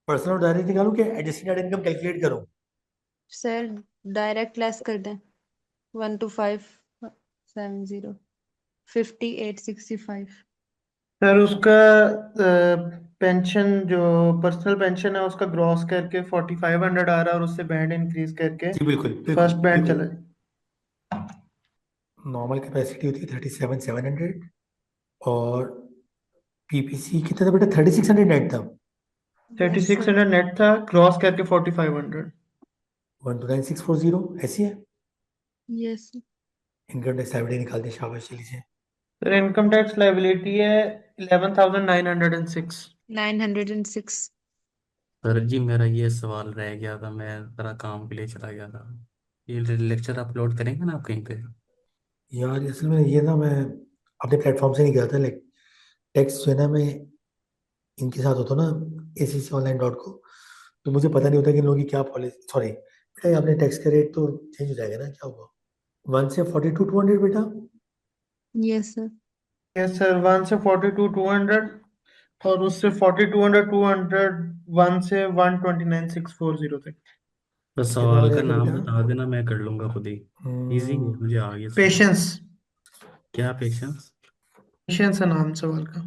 पर्सनल डायरेक्ट निकालूं क्या एडजस्टेड नेट इनकम कैलकुलेट करूं? सर डायरेक्ट लेस कर दें। 12570। 5865। सर उसका पेंशन जो पर्सनल पेंशन है उसका ग्रॉस करके 4,500 आ रहा है, और उससे बैंड इंक्रीज करके जी बिल्कुल बिल्कुल फर्स्ट बैंड बिल्कुल। चला जाए। नॉर्मल कैपेसिटी होती है 37,700 और पीपीसी कितना था बेटा? 3,600 नेट था। 3,600 नेट था, क्रॉस करके 4,500। 129640 ऐसी है। यस। इनकम टैक्स लाइबिलिटी निकालते हैं, शाबाश जल्दी से। सर इनकम टैक्स लाइबिलिटी है 11,906। 906। सर जी मेरा ये सवाल रह गया था, मैं जरा काम के लिए चला गया था। ये लेक्चर अपलोड करेंगे ना आप कहीं पे? यार असल में ये ना, मैं अपने प्लेटफॉर्म से नहीं गया था, लाइक टैक्स जो है ना, मैं इनके साथ होता ना, acconline.co, तो मुझे पता नहीं होता कि इन लोगों की क्या पॉलिसी। सॉरी बेटा, ये आपने टैक्स का रेट तो चेंज हो जाएगा ना? क्या हुआ 1 से 42,200 बेटा? Yes sir. यस सर, 1 से 42,200, और उससे 4200 200, 1 से 129,640 तक। तो कितना हो सवाल का जाएगा नाम बेटा? बता देना, मैं कर लूंगा खुद ही। इजी है, मुझे आ गया सवाल। पेशेंस। क्या पेशेंस? पेशेंस है नाम सवाल का।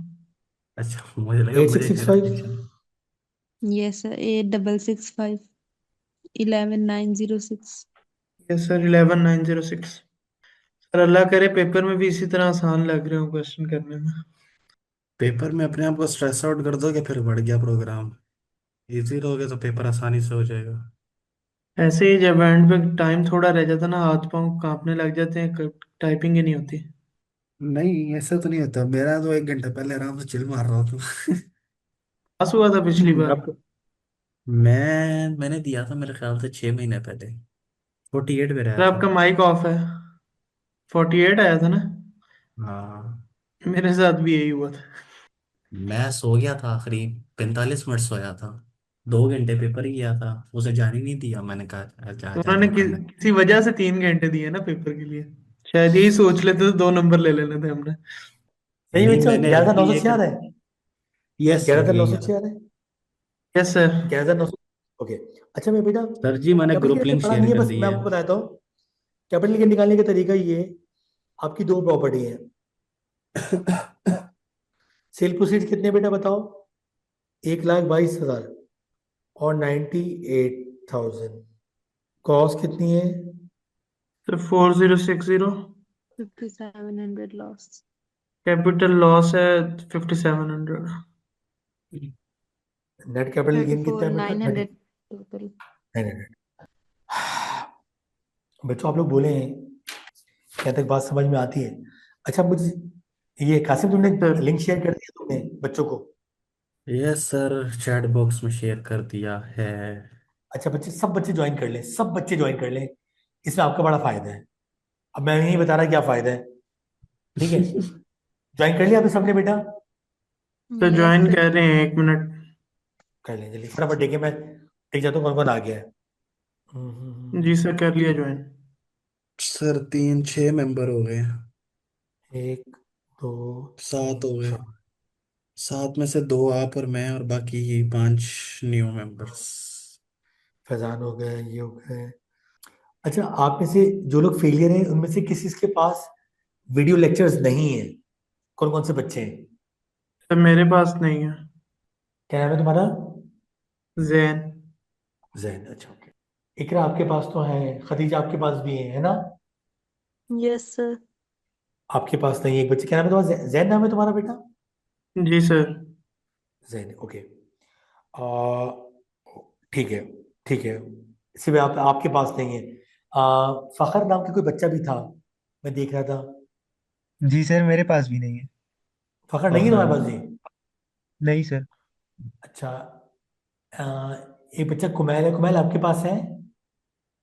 अच्छा, मुझे लगा एट मुझे सिक्स सिक्स कह रहा five tension. Yes, sir. 8665 11906. Yes sir 11906। Sir अल्लाह करे पेपर में भी इसी तरह आसान लग रहे हो क्वेश्चन करने में। पेपर में अपने आप को स्ट्रेस आउट कर दोगे फिर बढ़ गया प्रोग्राम। इजी रहोगे तो पेपर आसानी से हो जाएगा। ऐसे ही जब एंड पे टाइम थोड़ा रह जाता ना, हाथ पांव कांपने लग जाते हैं, टाइपिंग ही नहीं होती। नहीं ऐसा तो नहीं होता, मेरा तो 1 घंटा पहले आराम से चिल मार रहा हूँ। पास हुआ था पिछली बार। अब मैंने दिया था मेरे ख्याल से 6 महीने पहले। 48 पे सर रहा था। आपका माइक ऑफ है। 48 आया था ना। हाँ। मेरे साथ भी यही हुआ था। मैं सो गया था आखिरी 45 मिनट सोया था। 2 घंटे पेपर ही किया था, उसे जाने नहीं दिया, मैंने कहा जा तो जा उन्होंने जो करना है। किसी वजह से 3 घंटे दिए ना पेपर के लिए। शायद यही सोच लेते तो 2 नंबर ले लेने थे हमने। सही नहीं बच्चों, मैंने 11,900 एक्चुअली ये छह आ कर। रहा है। यस सर 11,900 यही है। छह आ रहा है। Yes sir. 11,900। ओके। अच्छा मैं बेटा सर जी मैंने कैपिटल ग्रुप गेन लिंक पढ़ा शेयर नहीं है, कर बस दी मैं है। आपको बताता हूँ। कैपिटल गेन निकालने का तरीका ये है, आपकी दो प्रॉपर्टी है। सेल प्रोसीड कितने बेटा बताओ? 1,22,000 और 98,000। कॉस्ट कितनी है? सर 4060। 5700 loss. कैपिटल लॉस है 5700। नेट कैपिटल गेन कितना है बेटा? 34,900 total. 900। बच्चों आप लोग बोले हैं, क्या तक बात समझ में आती है? अच्छा मुझे ये कासिम, तुमने सर लिंक शेयर कर दिया तुमने बच्चों को? यस सर चैट बॉक्स में शेयर कर दिया है। अच्छा बच्चे, सब बच्चे ज्वाइन कर लें, सब बच्चे ज्वाइन कर लें, इसमें आपका बड़ा फायदा है। अब मैं नहीं बता रहा क्या फायदा है, ठीक है? ज्वाइन कर लिया आपने सबने बेटा? तो Yes, ज्वाइन sir. कर रहे हैं 1 मिनट। कर लें जल्दी फटाफट, देखिए मैं देख जाता हूँ कौन कौन आ गया है। जी सर कर लिया ज्वाइन। सर 3 6 मेंबर हो गए। एक, दो, 7 तीन, हो गए। चार। 7 में से 2 आप और मैं और बाकी 5 न्यू मेंबर्स। फैजान हो गए, ये हो गए। अच्छा आप में से जो लोग फेलियर हैं उनमें से किसी के पास वीडियो लेक्चर्स नहीं है? कौन कौन से बच्चे हैं? सर मेरे पास नहीं है। क्या नाम है तुम्हारा? जैन। जैन, अच्छा ओके। इकरा आपके पास तो है, खदीजा आपके पास भी है ना? Yes, sir. आपके पास नहीं है एक बच्चे, क्या नाम है तुम्हारा? जैन नाम है तुम्हारा बेटा? जी सर। जैन, ओके। आ, ठीक है, ठीक है। सिर्फ आपके पास नहीं है। फखर नाम का कोई बच्चा भी था, मैं देख रहा था। जी सर मेरे पास भी नहीं है। फखर नहीं है फखर। तुम्हारे पास भी? नहीं सर। अच्छा। आ, एक बच्चा कुमैल है, कुमैल आपके पास है?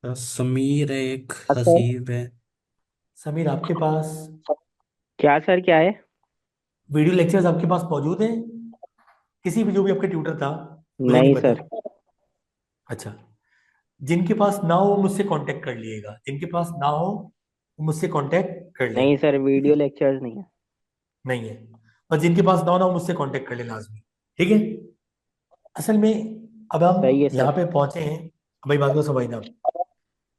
समीर है एक, सर हसीब है। समीर आपके पास? क्या सर क्या है? वीडियो लेक्चर्स आपके पास मौजूद हैं? किसी भी जो भी आपका ट्यूटर था, मुझे नहीं नहीं पता। सर। अच्छा, जिनके पास ना हो वो मुझसे कांटेक्ट कर लिएगा, जिनके पास ना हो वो मुझसे कांटेक्ट कर लें, नहीं सर ठीक वीडियो है? लेक्चर्स नहीं है। नहीं है, पर जिनके पास ना हो ना वो मुझसे कांटेक्ट कर ले लाजमी, ठीक है? असल में अब सही हम है यहाँ सर। पे पहुंचे हैं, भाई बात को समझना।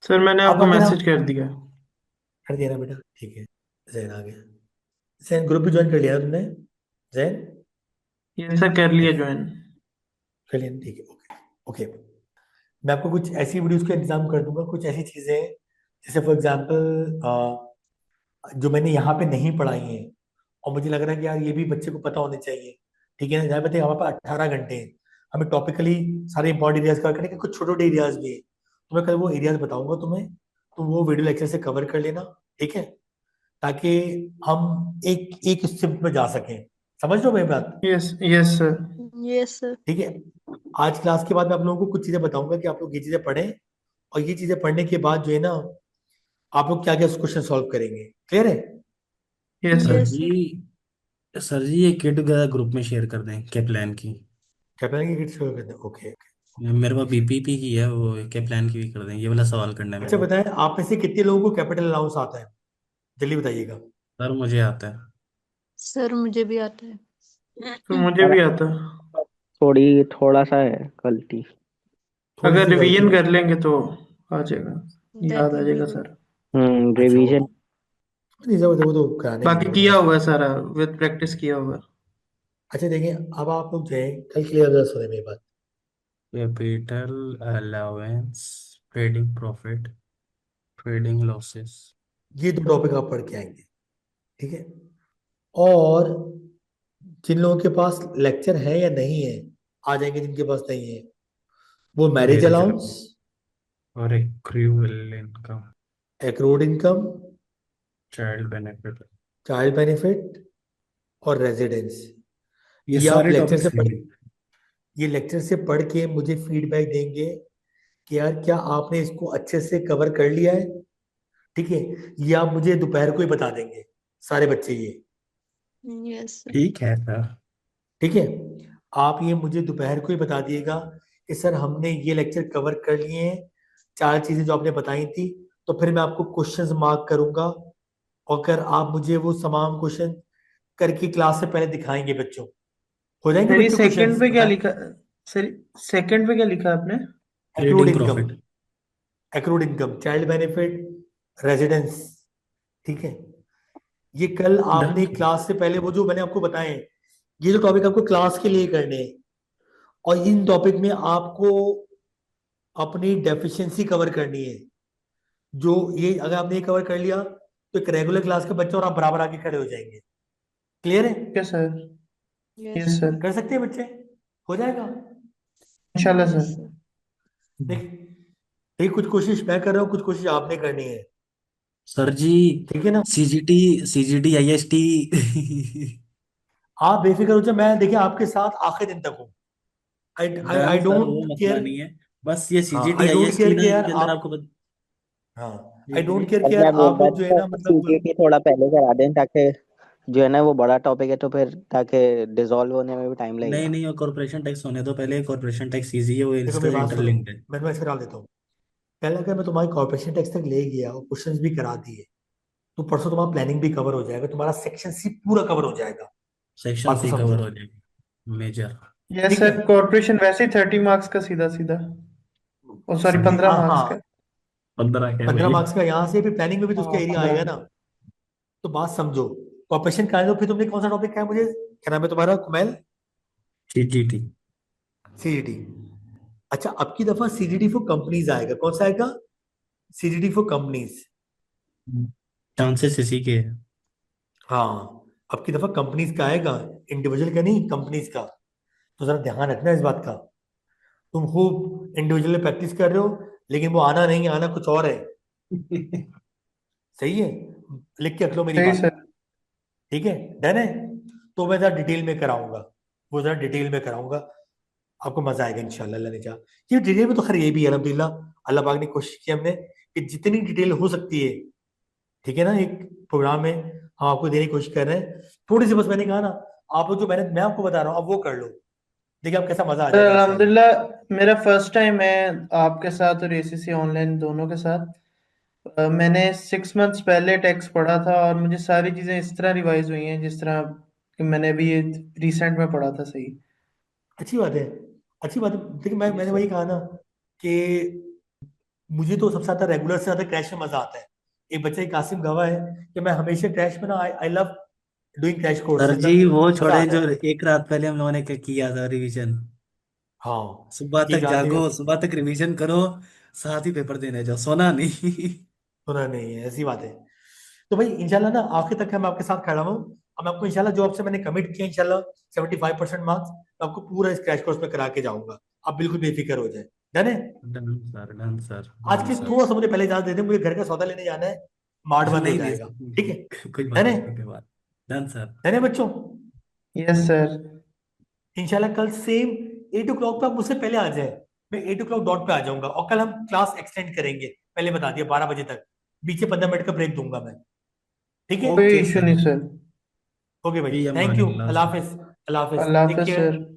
सर मैंने अब आपको अगर हम मैसेज कर दिया। कर दिया ना बेटा, ठीक है। जैन आ गया। जैन ग्रुप भी ज्वाइन कर लिया ना तुमने? जैन ये सर कर लिया ज्वाइन। कर लिया ना? ठीक है, ओके ओके। मैं आपको कुछ ऐसी वीडियोस का इंतजाम कर दूंगा, कुछ ऐसी चीजें जैसे फॉर एग्जांपल जो मैंने यहाँ पे नहीं पढ़ाई हैं और मुझे लग रहा है कि यार ये भी बच्चे को पता होने चाहिए, ठीक है ना? जहाँ बताइए हमारे पास 18 घंटे हैं, हमें टॉपिकली सारे इंपॉर्टेंट एरियाज कवर करने के, कुछ छोटे छोटे एरियाज भी है, तो मैं कल वो एरियाज बताऊंगा तुम्हें, तो वो वीडियो लेक्चर से कवर कर लेना, ठीक है? ताकि हम एक एक स्टेप में जा सकें। समझ लो मेरी बात? Yes yes sir. Yes, sir. ठीक है। आज क्लास के बाद मैं आप लोगों को कुछ चीजें बताऊंगा कि आप लोग ये चीजें पढ़ें, और ये चीजें पढ़ने के बाद जो है ना, आप लोग क्या क्या क्वेश्चन सॉल्व करेंगे। क्लियर है? Yes sir sir. Yes, जी, sir. सर जी ये किट वगैरह ग्रुप में शेयर कर दें क्या प्लान की। क्या पहले की किट शुरू करते हैं? Okay okay. मेरे पास बीपीपी की है, वो क्या प्लान की भी कर दें, ये वाला सवाल करना है अच्छा मेरे को। बताएं, आप में से कितने लोगों को कैपिटल अलाउंस आता है? जल्दी बताइएगा। सर मुझे आता है। सर मुझे भी आता है। तो मुझे सर भी आता। थोड़ा सा है गलती। थोड़ी अगर सी गलती रिवीजन है। कर लेंगे तो आ जाएगा, That याद आ will be जाएगा good. सर। अच्छा रिवीजन। नहीं जब वो तो कराने की बाकी जरूरत किया नहीं। हुआ है सारा, विद प्रैक्टिस किया हुआ है। अच्छा देखिए, अब आप लोग जो है कल क्लियर कर सुने मेरी बात। Capital allowance, trading profit, trading losses. ये दो टॉपिक आप पढ़ के आएंगे, ठीक है। और जिन लोगों के पास लेक्चर है या नहीं है आ जाएंगे, जिनके पास नहीं है वो मैरिज मैरिज अलाउंस, और accrual income, accrued income, child benefit, child benefit और रेजिडेंस। ये ये आप सारे लेक्चर से टॉपिक्स पढ़ हैं। ये लेक्चर से पढ़ के मुझे फीडबैक देंगे कि यार क्या आपने इसको अच्छे से कवर कर लिया है, ठीक है। ये आप मुझे दोपहर को ही बता देंगे सारे बच्चे ये, यस सर। ठीक है सर। ठीक है। आप ये मुझे दोपहर को ही बता दिएगा कि सर हमने ये लेक्चर कवर कर लिए हैं, चार चीजें जो आपने बताई थी, तो फिर मैं आपको क्वेश्चंस मार्क करूंगा। और अगर आप मुझे वो तमाम क्वेश्चन करके क्लास से पहले दिखाएंगे बच्चों, हो जाएंगे सर ये बच्चों सेकंड क्वेश्चंस पे क्या बताएं। लिखा? सर सेकंड पे क्या लिखा आपने? Accrued trading income, profit. Accrued income, child benefit, residence, ठीक है। ये कल आपने डन। क्लास से पहले वो जो मैंने आपको बताए हैं, ये जो टॉपिक आपको क्लास के लिए करने हैं, और इन टॉपिक में आपको अपनी डेफिशिएंसी कवर करनी है। जो ये अगर आपने ये कवर कर लिया तो एक रेगुलर क्लास के बच्चे और आप बराबर आके खड़े हो जाएंगे। क्लियर है? क्या सर? यस यस सर, कर सकते हैं बच्चे? हो जाएगा? इंशाल्लाह यस सर। सर। देख, ये कुछ कोशिश मैं कर रहा हूँ, कुछ कोशिश आपने करनी है, सर जी, ठीक है ना। CGT, CGT IST. आप बेफिक्र हो जाए, मैं देखिए आपके साथ आखिर दिन तक हूँ। आई आई डन आई सर, वो डोंट मसला केयर। नहीं है। बस ये हाँ, CGT I don't IST care ना, के यार इनके अंदर आप, आपको हाँ, जी आई जी। डोंट केयर सर के मैं यार बोल आप रहा लोग जो है था ना, कि मतलब सीजीटी थोड़ा पहले करा दें, ताकि जो है ना वो बड़ा टॉपिक है, तो फिर ताकि डिसॉल्व होने में भी टाइम नहीं लगेगा। नहीं, और कॉर्पोरेशन टैक्स होने दो पहले। कॉर्पोरेशन टैक्स इजी है, वो देखो इसका मेरी बात सुनो, इंटरलिंक्ड है। मैं तुम्हें ऐसे डाल देता हूँ। पहले अगर मैं तुम्हारी कॉर्पोरेशन टैक्स तक ले गया और क्वेश्चंस भी करा दिए, तो परसों तुम्हारा प्लानिंग भी कवर हो जाएगा, तुम्हारा सेक्शन सी पूरा कवर हो जाएगा। सेक्शन बात को सी समझो, कवर हो जाएगी, मेजर। यस ठीक है। सर, कॉर्पोरेशन वैसे ही 30 मार्क्स का सीधा सीधा, ओ सॉरी जी 15 हाँ मार्क्स हाँ, का। 15 क्या है 15 भाई? मार्क्स का यहाँ से, फिर प्लानिंग में भी तो उसका हाँ एरिया 15। आएगा ना। तो बात समझो, कॉर्पोरेशन का है तो फिर तुमने कौन सा टॉपिक कहा है मुझे, क्या नाम है तुम्हारा, कुमैल? सीजीटी। सीजीटी। अच्छा, अब की दफा सीजीटी फॉर कंपनीज आएगा, कौन सा आएगा? CGT for companies. चांसेस इसी के हैं। हाँ, अब की दफा कंपनीज का आएगा, इंडिविजुअल का नहीं, कंपनीज का। तो जरा ध्यान रखना इस बात का। तुम खूब इंडिविजुअल प्रैक्टिस कर रहे हो, लेकिन वो आना नहीं, आना कुछ और है। सही है? लिख के रख लो मेरी सही बात, सर। ठीक है। डन है? तो मैं जरा डिटेल में कराऊंगा, वो जरा डिटेल में कराऊंगा, आपको मजा आएगा इंशाल्लाह, अल्लाह ने चाहा। ये डिटेल में तो खैर ये भी है अल्हम्दुलिल्लाह, अल्लाह पाक ने कोशिश की हमने कि जितनी डिटेल हो सकती है, ठीक है ना, एक प्रोग्राम में हम आपको देने की कोशिश कर रहे हैं। थोड़ी सी बस मैंने कहा ना, आप लोग जो मेहनत मैं आपको बता रहा हूँ अब वो कर लो, देखिए आप कैसा मजा आ सर जाएगा इंशाल्लाह। अल्हम्दुलिल्लाह मेरा फर्स्ट टाइम है आपके साथ और एसीसी ऑनलाइन दोनों के साथ। मैंने 6 मंथ्स पहले टेक्स्ट पढ़ा था और मुझे सारी चीजें इस तरह रिवाइज हुई हैं जिस तरह कि मैंने अभी ये रिसेंट में पढ़ा था। सही। अच्छी बात है, अच्छी बात है। देखिए जी मैंने सर। वही कहा ना कि मुझे तो सबसे ज्यादा रेगुलर से ज्यादा क्रैश में मजा आता है। एक बच्चा ही कासिम गवाह है कि मैं हमेशा क्रैश में ना, I love doing crash sir courses जी, ना, वो मजा छोड़े आता जो है। एक रात पहले हम लोगों ने किया था रिवीजन। हाँ, सुबह एक तक रात में जागो, सुबह तक रिवीजन करो, साथ ही पेपर देने जाओ, सोना नहीं। सुना नहीं है, ऐसी बात है। तो भाई इंशाल्लाह ना आखिर तक मैं आपके साथ खड़ा हूँ। अब मैं आपको इंशाल्लाह जो आपसे मैंने कमिट किया, इंशाल्लाह 75% मार्क्स मैं आपको पूरा इस क्रैश कोर्स में करा के जाऊंगा। आप बिल्कुल बेफिक्र हो जाए। डन है? डन सर, डन सर, आज डन के सर। थोड़ा सा मुझे पहले इजाजत दे दें, मुझे घर का सौदा लेने जाना है, मार्ट बंद हो नहीं नहीं जाएगा, ठीक है। सर, कोई डन बात है? नहीं, कोई बात। Done sir. डन है बच्चों? Yes sir. इंशाल्लाह कल सेम 8 o'clock पे आप मुझसे पहले आ जाए, मैं 8 o'clock डॉट पे आ जाऊंगा। और कल हम क्लास एक्सटेंड करेंगे, पहले बता दिया 12 बजे तक, बीच से 15 मिनट का ब्रेक दूंगा मैं, ठीक है। कोई ओके इशू सर। नहीं सर। ओके भाई, फी थैंक यू, अमानिल्लाह अल्लाह सर। हाफिज, अल्लाह हाफिज, अल्लाह टेक हाफिज केयर। सर।